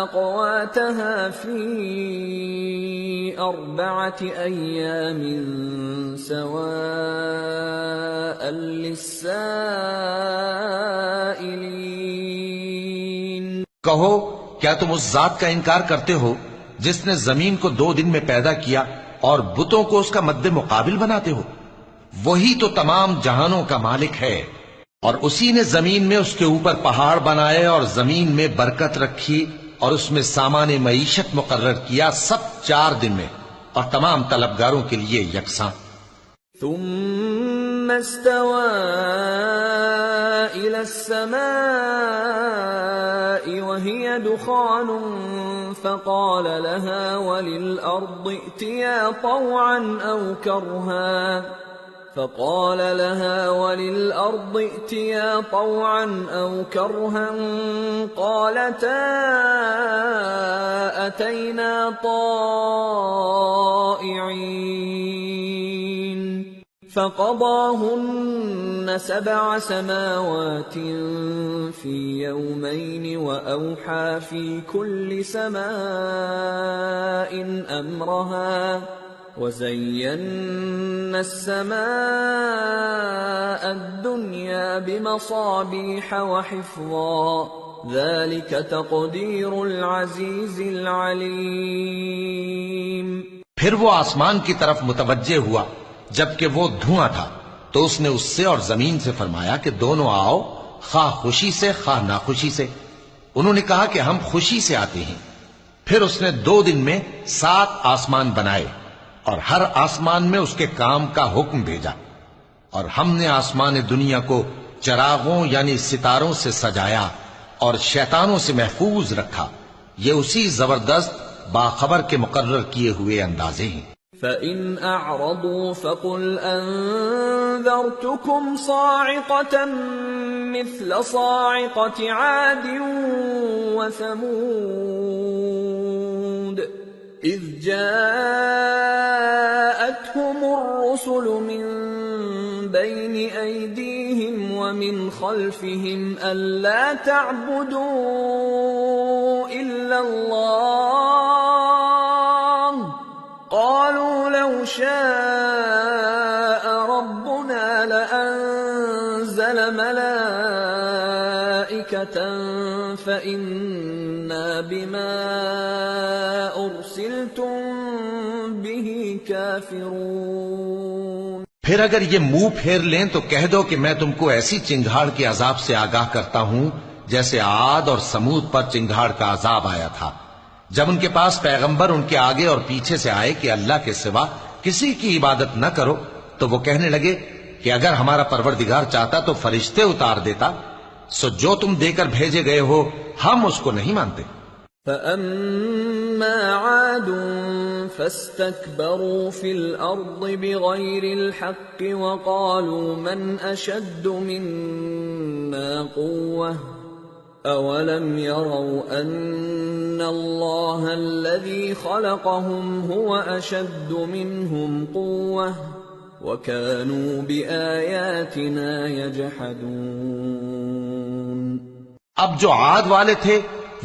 أقواتها في 4 أيام سواء للسائلين. کہو کیا تم اس ذات کا انکار کرتے ہو جس نے زمین کو 2 دن میں پیدا کیا اور بتوں کو اس کا مد مقابل بناتے ہو؟ وہی تو تمام جہانوں کا مالک ہے، اور اسی نے زمین میں اس کے اوپر پہاڑ بنائے اور زمین میں برکت رکھی اور اس میں سامان معیشت مقرر کیا، سب 4 دن میں، اور تمام طلبگاروں کے لیے یکساں. ثم استوى إلى السماء وهي دخان فقال لها وللأرض ائتيا طوعا أو كرها قالتا أتينا طائعين. فقضاهن 7 سماوات في يومين وأوحى في كل سماء أمرها وزينا السماء الدنيا بمصابيح وحفظا ذلك تقدير العزيز العليم. پھر وہ آسمان کی طرف متوجہ ہوا جبکہ وہ دھواں تھا، تو اس نے اس سے اور زمین سے فرمایا کہ دونوں آؤ، خواہ خوشی سے خواہ ناخوشی سے. انہوں نے کہا کہ ہم خوشی سے آتے ہیں. پھر اس نے 2 دن میں 7 آسمان بنائے اور ہر آسمان میں اس کے کام کا حکم بھیجا، اور ہم نے آسمان دنیا کو چراغوں یعنی ستاروں سے سجایا اور شیطانوں سے محفوظ رکھا. یہ اسی زبردست باخبر کے مقرر کیے ہوئے اندازے ہیں. فَإِنْ أَعْرَضُوا فَقُلْ أَنذَرْتُكُمْ صَاعِقَةً مِثْلَ صَاعِقَةِ عَادٍ وَثَمُودَ إِذْ جَاءَتْهُمُ الرُّسُلُ مِنْ بَيْنِ أَيْدِيهِمْ وَمِنْ خَلْفِهِمْ أَلَّا تَعْبُدُوا إِلَّا اللَّهَ قَالُوا لَوْ شَاءَ رَبُّنَا لَأَنزَلَ مَلَائِكَةً فَإِنَّا بِمَا أُرْسِلْتُمْ بِهِ كَافِرُونَ. پھر اگر یہ منہ پھیر لیں تو کہہ دو کہ میں تم کو ایسی چنگھاڑ کے عذاب سے آگاہ کرتا ہوں جیسے عاد اور سمود پر چنگھاڑ کا عذاب آیا تھا، جب ان کے پاس پیغمبر ان کے آگے اور پیچھے سے آئے کہ اللہ کے سوا کسی کی عبادت نہ کرو، تو وہ کہنے لگے کہ اگر ہمارا پروردگار چاہتا تو فرشتے اتار دیتا، سو جو تم دے کر بھیجے گئے ہو ہم اس کو نہیں مانتے. فَأَمَّا عَادٌ فَاسْتَكْبَرُوا فِي الْأَرْضِ بِغَيْرِ الْحَقِّ وَقَالُوا مَنْ أَشَدُّ مِنَّا قُوَّةً أَوَلَمْ يَرَوْا أَنَّ اللَّهَ الَّذِي خَلَقَهُمْ هُوَ أَشَدُّ مِنْهُمْ قُوَّةً وَكَانُوا بِآيَاتِنَا يَجْحَدُونَ. اب جو عاد والے تھے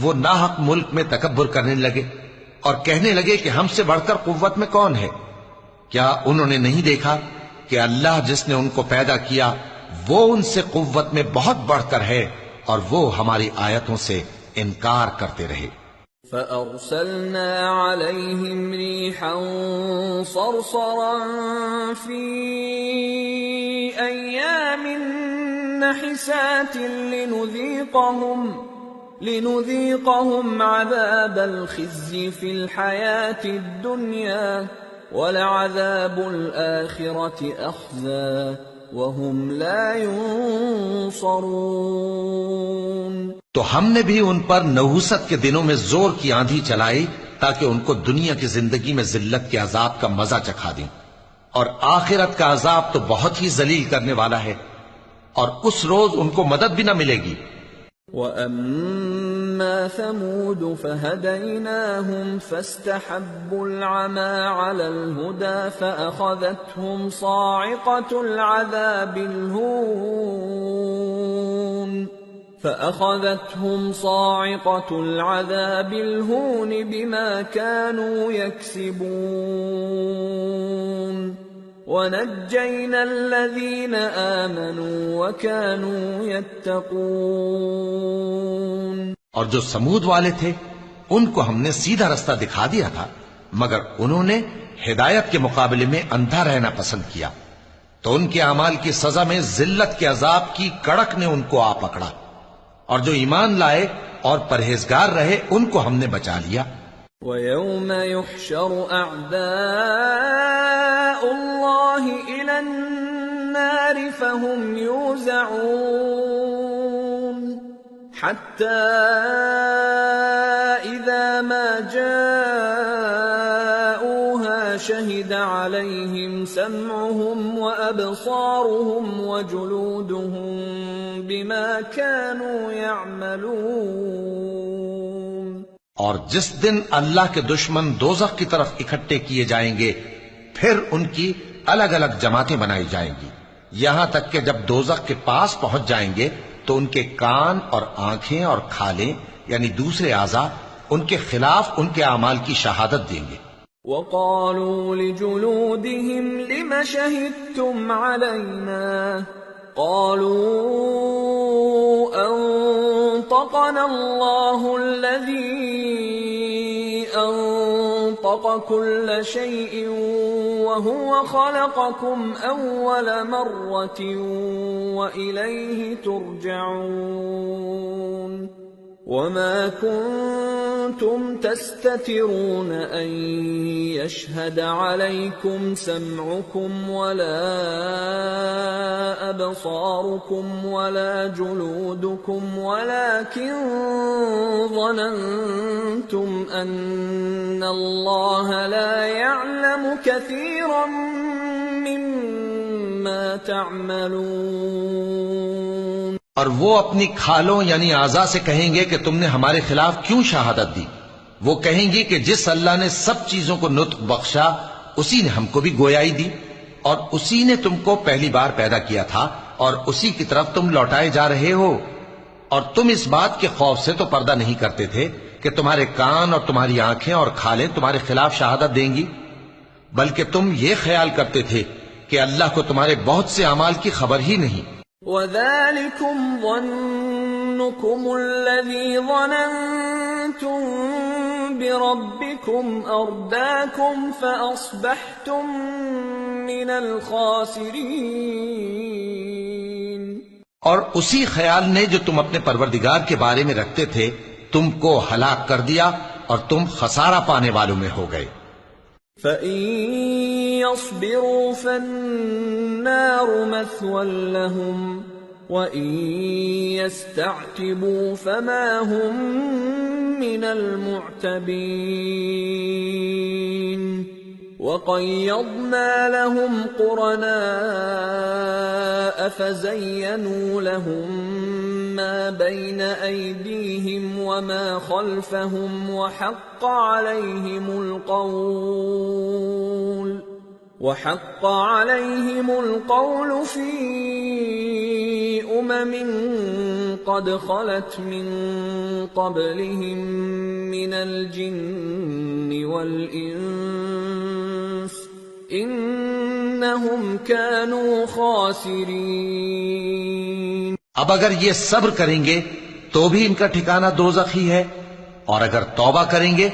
وہ ناحق ملک میں تکبر کرنے لگے اور کہنے لگے کہ ہم سے بڑھ کر قوت میں کون ہے؟ کیا انہوں نے نہیں دیکھا کہ اللہ جس نے ان کو پیدا کیا وہ ان سے قوت میں بہت بڑھ کر ہے، اور وہ ہماری آیتوں سے انکار کرتے رہے. فَأَرْسَلْنَا عَلَيْهِمْ رِيحًا صَرْصَرًا فِي أَيَّامٍ نَحِسَاتٍ لِنُذِيقَهُمْ عَذَابَ الْخِزْيِ فِي الْحَيَاةِ الدُّنْيَا وَلَعَذَابُ الْآخِرَةِ أَخْزَى وَهُمْ لَا يُنصَرُونَ. تو ہم نے بھی ان پر نحوست کے دنوں میں زور کی آندھی چلائی تاکہ ان کو دنیا کی زندگی میں ذلت کے عذاب کا مزہ چکھا دیں، اور آخرت کا عذاب تو بہت ہی ذلیل کرنے والا ہے، اور اس روز ان کو مدد بھی نہ ملے گی. وَأَمَّا فأما ثمود فهديناهم فاستحبوا العمى على الهدى فأخذتهم صاعقة العذاب الهون بما كانوا يكسبون وَنَجَّيْنَا الَّذِينَ آمَنُوا وَكَانُوا يَتَّقُونَ اور جو سمود والے تھے ان کو ہم نے سیدھا رستہ دکھا دیا تھا، مگر انہوں نے ہدایت کے مقابلے میں اندھا رہنا پسند کیا، تو ان کے اعمال کی سزا میں ذلت کے عذاب کی کڑک نے ان کو آ پکڑا، اور جو ایمان لائے اور پرہیزگار رہے ان کو ہم نے بچا لیا۔ وَيَوْمَ يُحْشَرُ أَعْدَاءُ اللَّهِ إِلَى النَّارِ فَهُمْ يُوزَعُونَ حَتَّى إِذَا مَا جَاءُوهَا شَهِدَ عَلَيْهِمْ سَمْعُهُمْ وَأَبْصَارُهُمْ وَجُلُودُهُمْ بِمَا كَانُوا يَعْمَلُونَ۔ اور جس دن اللہ کے دشمن دوزخ کی طرف اکٹھے کیے جائیں گے، پھر ان کی الگ الگ جماعتیں بنائی جائیں گی، یہاں تک کہ جب دوزخ کے پاس پہنچ جائیں گے تو ان کے کان اور آنکھیں اور کھالیں یعنی دوسرے اعضاء ان کے خلاف ان کے اعمال کی شہادت دیں گے۔ وَقَالُوا لِجُلُودِهِمْ لِمَ شَهِدتُّمْ عَلَيْنَا قَالُوا أَنطَقَنَا اللَّهُ الَّذِي أَنطَقَ كُلَّ شَيْءٍ وَهُوَ خَلَقَكُمْ أَوَّلَ مَرَّةٍ وَإِلَيْهِ تُرْجَعُونَ وَمَا كُنتُمْ تَسْتَتِرُونَ أَن يَشْهَدَ عَلَيْكُمْ سَمْعُكُمْ وَلَا أَبْصَارُكُمْ وَلَا جُلُودُكُمْ وَلَكِنْ ظَنَنْتُمْ أَنَّ اللَّهَ لَا يَعْلَمُ كَثِيرًا مِّمَّا تَعْمَلُونَ۔ اور وہ اپنی کھالوں یعنی اعضاء سے کہیں گے کہ تم نے ہمارے خلاف کیوں شہادت دی؟ وہ کہیں گی کہ جس اللہ نے سب چیزوں کو نطق بخشا اسی نے ہم کو بھی گویائی دی، اور اسی نے تم کو پہلی بار پیدا کیا تھا، اور اسی کی طرف تم لوٹائے جا رہے ہو، اور تم اس بات کے خوف سے تو پردہ نہیں کرتے تھے کہ تمہارے کان اور تمہاری آنکھیں اور کھالیں تمہارے خلاف شہادت دیں گی، بلکہ تم یہ خیال کرتے تھے کہ اللہ کو تمہارے بہت سے اعمال کی خبر ہی نہیں۔ وَذَلِكُمْ ظَنُّكُمُ الَّذِي ظَنَنْتُمْ بِرَبِّكُمْ أَرْدَاكُمْ فَأَصْبَحْتُمْ مِنَ الْخَاسِرِينَ۔ اور اسی خیال نے جو تم اپنے پروردگار کے بارے میں رکھتے تھے تم کو ہلاک کر دیا اور تم خسارہ پانے والوں میں ہو گئے۔ فَإِن يَصْبِرُوا فَالنَّارُ مَثْوًى لَهُمْ وَإِن يَسْتَعْتِبُوا فَمَا هُمْ مِنَ الْمُعْتَبِينَ وَقَيَّضْنَا لَهُمْ قُرَنَاءَ فَزَيَّنُوا لَهُم مَّا بَيْنَ أَيْدِيهِمْ وَمَا خَلْفَهُمْ وَحَقَّ عَلَيْهِمُ الْقَوْلُ فِي أُمَمٍ قَدْ خَلَتْ مِن قَبْلِهِم مِّنَ الْجِنِّ وَالْإِنسِ إِنَّهُمْ كَانُوا خَاسِرِينَ۔ اب اگر یہ صبر کریں گے تو بھی ان کا ٹھکانہ دوزخ ہی ہے، اور اگر توبہ کریں گے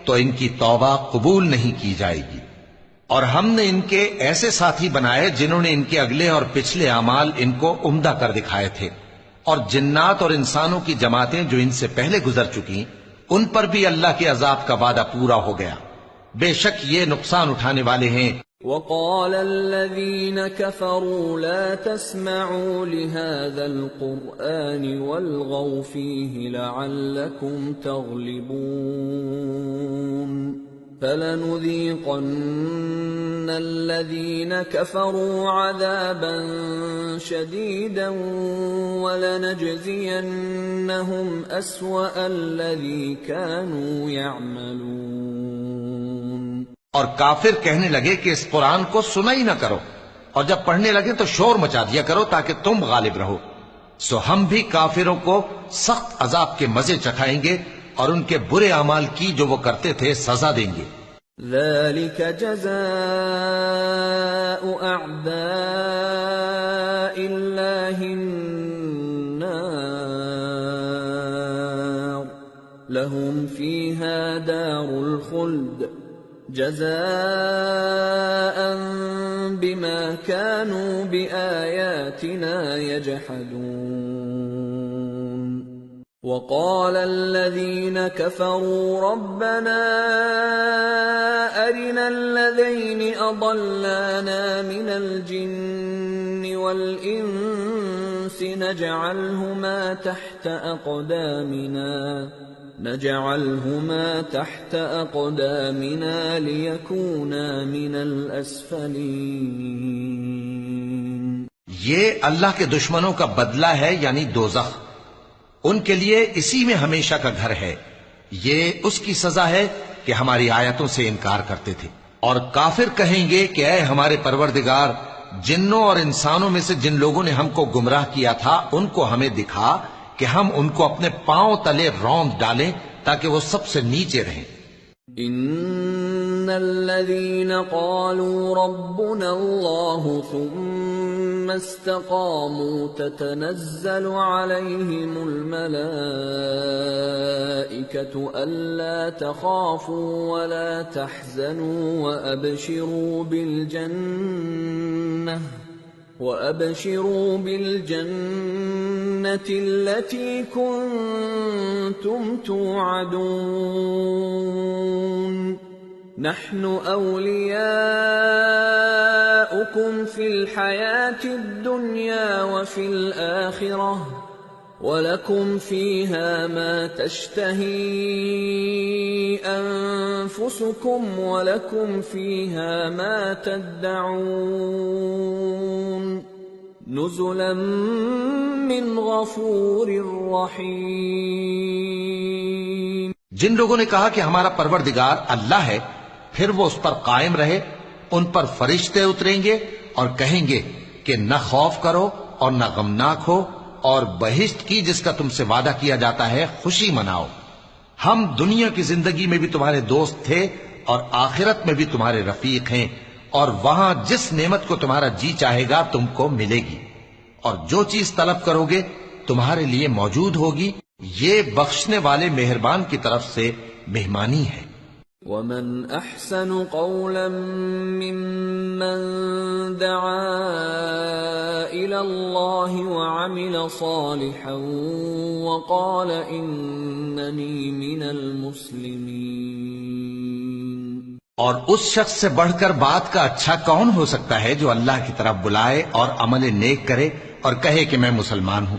تو ان کی توبہ قبول نہیں کی جائے گی۔ اور ہم نے ان کے ایسے ساتھی بنائے جنہوں نے ان کے اگلے اور پچھلے اعمال ان کو عمدہ کر دکھائے تھے، اور جنات اور انسانوں کی جماعتیں جو ان سے پہلے گزر چکی ان پر بھی اللہ کے عذاب کا وعدہ پورا ہو گیا، بے شک یہ نقصان اٹھانے والے ہیں۔ وَقَالَ الَّذِينَ كَفَرُوا لَا تَسْمَعُوا لِهَذَا الْقُرْآنِ وَالْغَوْا فِيهِ لَعَلَّكُمْ تَغْلِبُونَ فَلَنُذِيقَنَّ الَّذِينَ كَفَرُوا عَذَابًا شَدِيدًا وَلَنَجْزِيَنَّهُمْ أَسْوَأَ الَّذِي كَانُوا يَعْمَلُونَ۔ اور کافر کہنے لگے کہ اس قرآن کو سنا ہی نہ کرو، اور جب پڑھنے لگے تو شور مچا دیا کرو تاکہ تم غالب رہو۔ سو ہم بھی کافروں کو سخت عذاب کے مزے چکھائیں گے اور ان کے برے اعمال کی جو وہ کرتے تھے سزا دیں گے۔ ذَلِكَ جَزَاءُ أَعْدَاءِ اللَّهِ النَّارُ لَهُمْ فِيهَا دَارُ الْخُلْدِ جَزَاءً بِمَا كَانُوا بِآيَاتِنَا يَجْحَدُونَ۔ وَقَالَ الَّذِينَ كَفَرُوا رَبَّنَا أَرِنَا الَّذَيْنِ أَضَلَّانَا مِنَ الْجِنِّ وَالْإِنسِ نَجْعَلْهُمَا تَحْتَ أَقْدَامِنَا لِيَكُونَا مِنَ الْأَسْفَلِينَ۔ یہ اللہ کے دشمنوں کا بدلہ ہے، یعنی دوزخ، ان کے لیے اسی میں ہمیشہ کا گھر ہے۔ یہ اس کی سزا ہے کہ ہماری آیتوں سے انکار کرتے تھے۔ اور کافر کہیں گے کہ اے ہمارے پروردگار، جنوں اور انسانوں میں سے جن لوگوں نے ہم کو گمراہ کیا تھا ان کو ہمیں دکھا کہ ہم ان کو اپنے پاؤں تلے روند ڈالیں تاکہ وہ سب سے نیچے رہیں۔ ان الذين قالوا ربنا الله ثم استقاموا تتنزل عليهم الملائكة ألا تخافوا ولا تحزنوا وأبشروا بالجنة التي كنتم توعدون نحن أولياؤكم في الحياة الدنيا وفي الآخرة وَلَكُمْ فِيهَا مَا تَشْتَهِي أَنفُسُكُمْ وَلَكُمْ فِيهَا مَا تَدَّعُونَ نُزُلًا مِّنْ غَفُورٍ رَّحِيمٍ۔ جن لوگوں نے کہا کہ ہمارا پروردگار اللہ ہے، پھر وہ اس پر قائم رہے، ان پر فرشتے اتریں گے اور کہیں گے کہ نہ خوف کرو اور نہ غمناک ہو، اور بہشت کی جس کا تم سے وعدہ کیا جاتا ہے خوشی مناؤ۔ ہم دنیا کی زندگی میں بھی تمہارے دوست تھے اور آخرت میں بھی تمہارے رفیق ہیں، اور وہاں جس نعمت کو تمہارا جی چاہے گا تم کو ملے گی، اور جو چیز طلب کرو گے تمہارے لیے موجود ہوگی۔ یہ بخشنے والے مہربان کی طرف سے مہمانی ہے۔ وَمَنْ أَحْسَنُ قَوْلًا مِّمَّنْ دَعَا إِلَى اللَّهِ وَعَمِلَ صَالِحًا وَقَالَ إِنَّنِي مِنَ الْمُسْلِمِينَ۔ اور اس شخص سے بڑھ کر بات کا اچھا کون ہو سکتا ہے جو اللہ کی طرف بلائے اور عمل نیک کرے اور کہے کہ میں مسلمان ہوں۔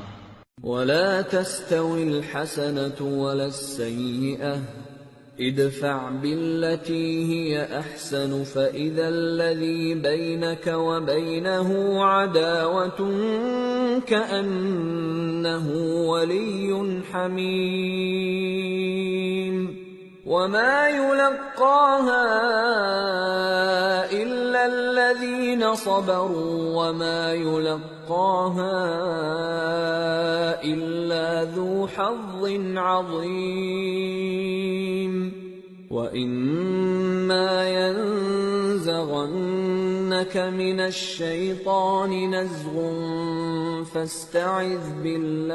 وَلَا تَسْتَوِي الْحَسَنَةُ وَلَا السَّيِّئَةُ ادفع بالتي هي احسن فاذا الذي بينك وبينه عداوة كأنه ولي حميم وما يلقاها الا الذين صبروا وما يلقاها الا ذو حظ عظيم وَإِمَّا يَنزَغَنَّكَ مِنَ الشَّيْطَانِ نَزْغٌ فَاسْتَعِذْ بِاللَّهِ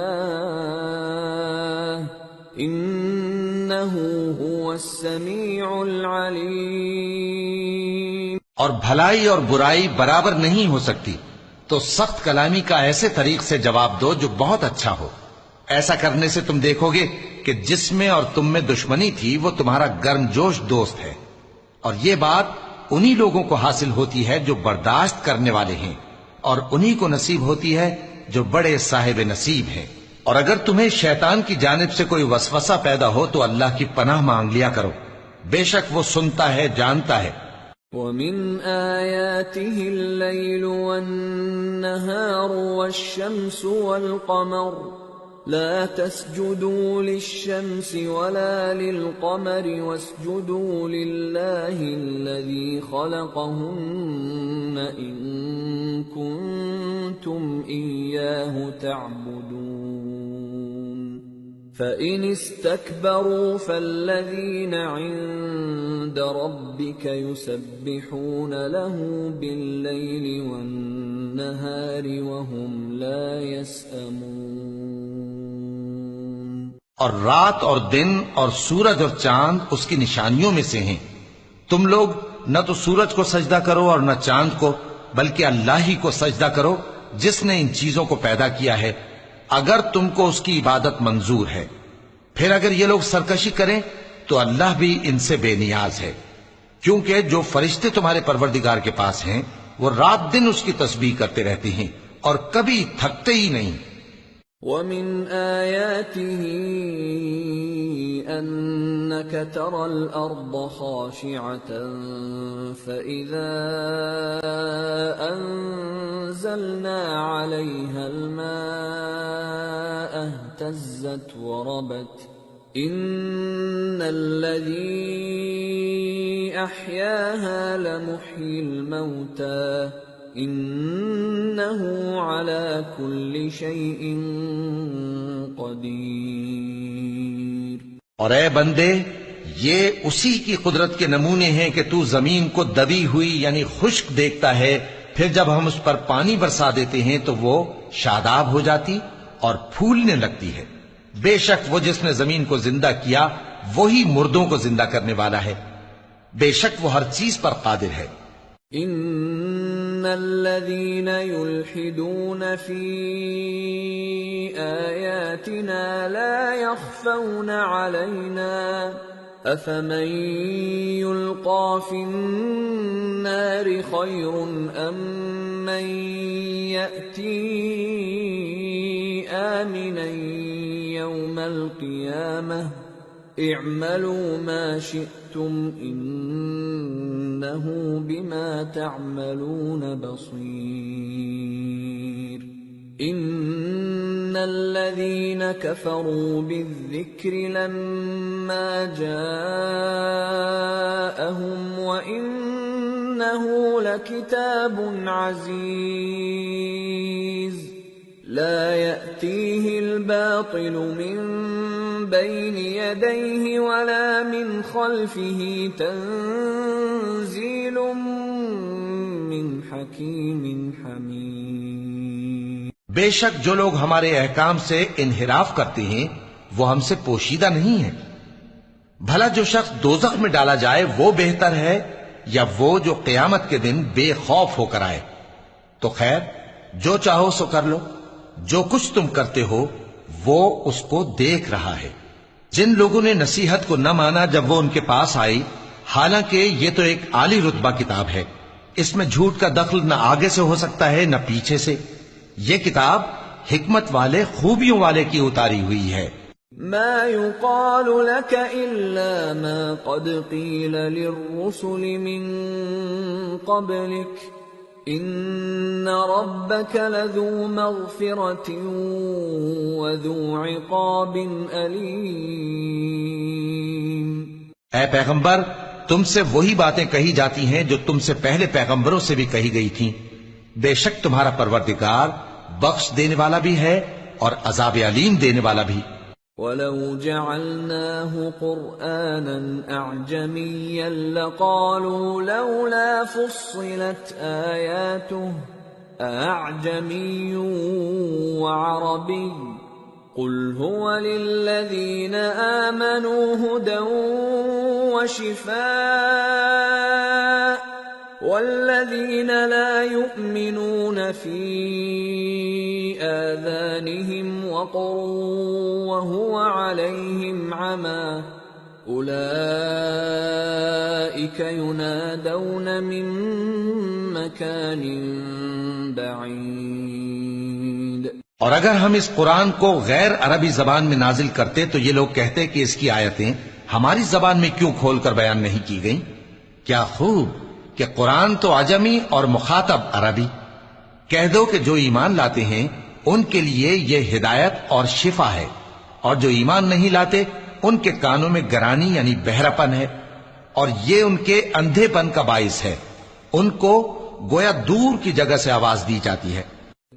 إِنَّهُ هُوَ السَّمِيعُ الْعَلِيمُ۔ اور بھلائی اور برائی برابر نہیں ہو سکتی، تو سخت کلامی کا ایسے طریق سے جواب دو جو بہت اچھا ہو۔ ایسا کرنے سے تم دیکھو گے کہ جس میں اور تم میں دشمنی تھی وہ تمہارا گرم جوش دوست ہے، اور یہ بات انہی لوگوں کو حاصل ہوتی ہے جو برداشت کرنے والے ہیں، اور انہی کو نصیب ہوتی ہے جو بڑے صاحب نصیب ہیں۔ اور اگر تمہیں شیطان کی جانب سے کوئی وسوسہ پیدا ہو تو اللہ کی پناہ مانگ لیا کرو، بے شک وہ سنتا ہے، جانتا ہے۔ وَمِنْ آيَاتِهِ اللَّيْلُ وَالنَّهَارُ وَالشَّمْسُ وَالْقَمَرُ لَا تَسْجُدُوا لِلشَّمْسِ وَلَا لِلْقَمَرِ وَاسْجُدُوا لِلَّهِ الَّذِي خَلَقَهُنَّ إِن كُنتُمْ إِيَّاهُ تَعْبُدُونَ فَإِنِ اسْتَكْبَرُوا فَالَّذِينَ عِندَ رَبِّكَ يُسَبِّحُونَ لَهُ بِاللَّيْلِ وَالنَّهَارِ وَهُمْ لَا يَسْأَمُونَ۔ اور رات اور دن اور سورج اور چاند اس کی نشانیوں میں سے ہیں۔ تم لوگ نہ تو سورج کو سجدہ کرو اور نہ چاند کو، بلکہ اللہ ہی کو سجدہ کرو جس نے ان چیزوں کو پیدا کیا ہے، اگر تم کو اس کی عبادت منظور ہے۔ پھر اگر یہ لوگ سرکشی کریں تو اللہ بھی ان سے بے نیاز ہے، کیونکہ جو فرشتے تمہارے پروردگار کے پاس ہیں وہ رات دن اس کی تسبیح کرتے رہتے ہیں اور کبھی تھکتے ہی نہیں۔ وَمِنْ آيَاتِهِ أَنَّكَ تَرَى الْأَرْضَ خَاشِعَةً فَإِذَا أَنزَلْنَا عَلَيْهَا الْمَاءَ اهْتَزَّتْ وَرَبَتْ إِنَّ الَّذِي أَحْيَاهَا لَمُحْيِي الْمَوْتَى إِنَّهُ عَلَى كُلِّ شَيْءٍ قَدِيرٌ۔ اور اے بندے، یہ اسی کی قدرت کے نمونے ہیں کہ تو زمین کو دبی ہوئی یعنی خشک دیکھتا ہے، پھر جب ہم اس پر پانی برسا دیتے ہیں تو وہ شاداب ہو جاتی اور پھولنے لگتی ہے۔ بے شک وہ جس نے زمین کو زندہ کیا وہی مردوں کو زندہ کرنے والا ہے، بے شک وہ ہر چیز پر قادر ہے۔ ان الذين يلحدون في آياتنا لا يخفون علينا افمن يلقى في النار خير ام من يأتي آمنا يوم القيامة اعملوا ما شئتم انه بما تعملون بصير ان الذين كفروا بالذكر لما جاءهم وانه لكتاب عزيز لا يأتيه الباطل من بين يديه ولا من خلفه تنزيل من حكيم حميد۔ بے شک جو لوگ ہمارے احکام سے انحراف کرتے ہیں وہ ہم سے پوشیدہ نہیں ہیں۔ بھلا جو شخص دوزخ میں ڈالا جائے وہ بہتر ہے یا وہ جو قیامت کے دن بے خوف ہو کر آئے؟ تو خیر جو چاہو سو کر لو، جو کچھ تم کرتے ہو وہ اس کو دیکھ رہا ہے۔ جن لوگوں نے نصیحت کو نہ مانا جب وہ ان کے پاس آئی، حالانکہ یہ تو ایک عالی رتبہ کتاب ہے، اس میں جھوٹ کا دخل نہ آگے سے ہو سکتا ہے نہ پیچھے سے۔ یہ کتاب حکمت والے خوبیوں والے کی اتاری ہوئی ہے۔ ما يقال لك إلا ما قد قيل للرسل من قبلك ان ربك لذو مغفرة وذو عقاب أليم۔ اے پیغمبر، تم سے وہی باتیں کہی جاتی ہیں جو تم سے پہلے پیغمبروں سے بھی کہی گئی تھیں، بے شک تمہارا پروردگار بخش دینے والا بھی ہے اور عذاب علیم دینے والا بھی۔ وَلَوْ جَعَلْنَاهُ قُرْآنًا أَعْجَمِيًّا لَقَالُوا لَوْلَا فُصِّلَتْ آيَاتُهُ أَأَعْجَمِيٌّ وَعَرَبِيٌّ قُلْ هُوَ لِلَّذِينَ آمَنُوا هُدًى وَشِفَاءٌ وَالَّذِينَ لَا يُؤْمِنُونَ فِي آذَانِهِمْ وَقْرٌ وَهُوَ عَلَيْهِمْ عَمًى أُولَئِكَ يُنَادَوْنَ مِن مَّكَانٍ بَعِيدٍ۔ اور اگر ہم اس قرآن کو غیر عربی زبان میں نازل کرتے تو یہ لوگ کہتے کہ اس کی آیتیں ہماری زبان میں کیوں کھول کر بیان نہیں کی گئی؟ کیا خوب کہ قرآن تو عجمی اور مخاطب عربی. کہہ دو کہ جو ایمان لاتے ہیں ان کے لیے یہ ہدایت اور شفا ہے، اور جو ایمان نہیں لاتے ان کے کانوں میں گرانی یعنی بہراپن ہے، اور یہ ان کے اندھے پن کا باعث ہے. ان کو گویا دور کی جگہ سے آواز دی جاتی ہے.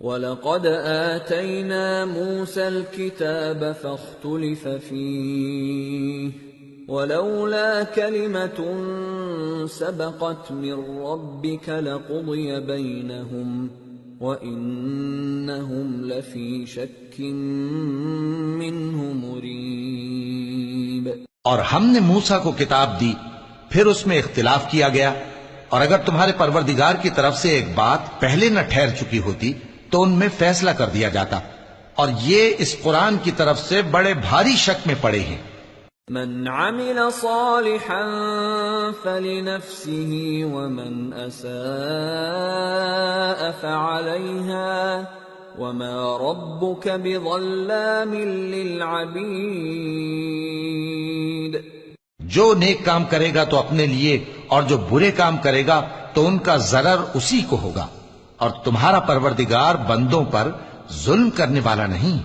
وَلَقَدْ آتَيْنَا مُوسَى الْكِتَابَ فَاخْتُلِفَ فِيهِ وَلَوْلَا كَلِمَةٌ سَبَقَتْ مِنْ رَبِّكَ لَقُضِيَ بَيْنَهُمْ وَإِنَّهُمْ لَفِي شَكٍّ مِّنْهُ مُرِيبٍ. اور ہم نے موسیٰ کو کتاب دی، پھر اس میں اختلاف کیا گیا، اور اگر تمہارے پروردگار کی طرف سے ایک بات پہلے نہ ٹھہر چکی ہوتی تو ان میں فیصلہ کر دیا جاتا. اور یہ اس قرآن کی طرف سے بڑے بھاری شک میں پڑے ہیں. من عمل صالحا فلنفسه ومن اساء فعليها وما ربك بظلام للعبید. جو نیک کام کرے گا تو اپنے لیے، اور جو برے کام کرے گا تو ان کا ضرر اسی کو ہوگا، اور تمہارا پروردگار بندوں پر ظلم کرنے والا نہیں.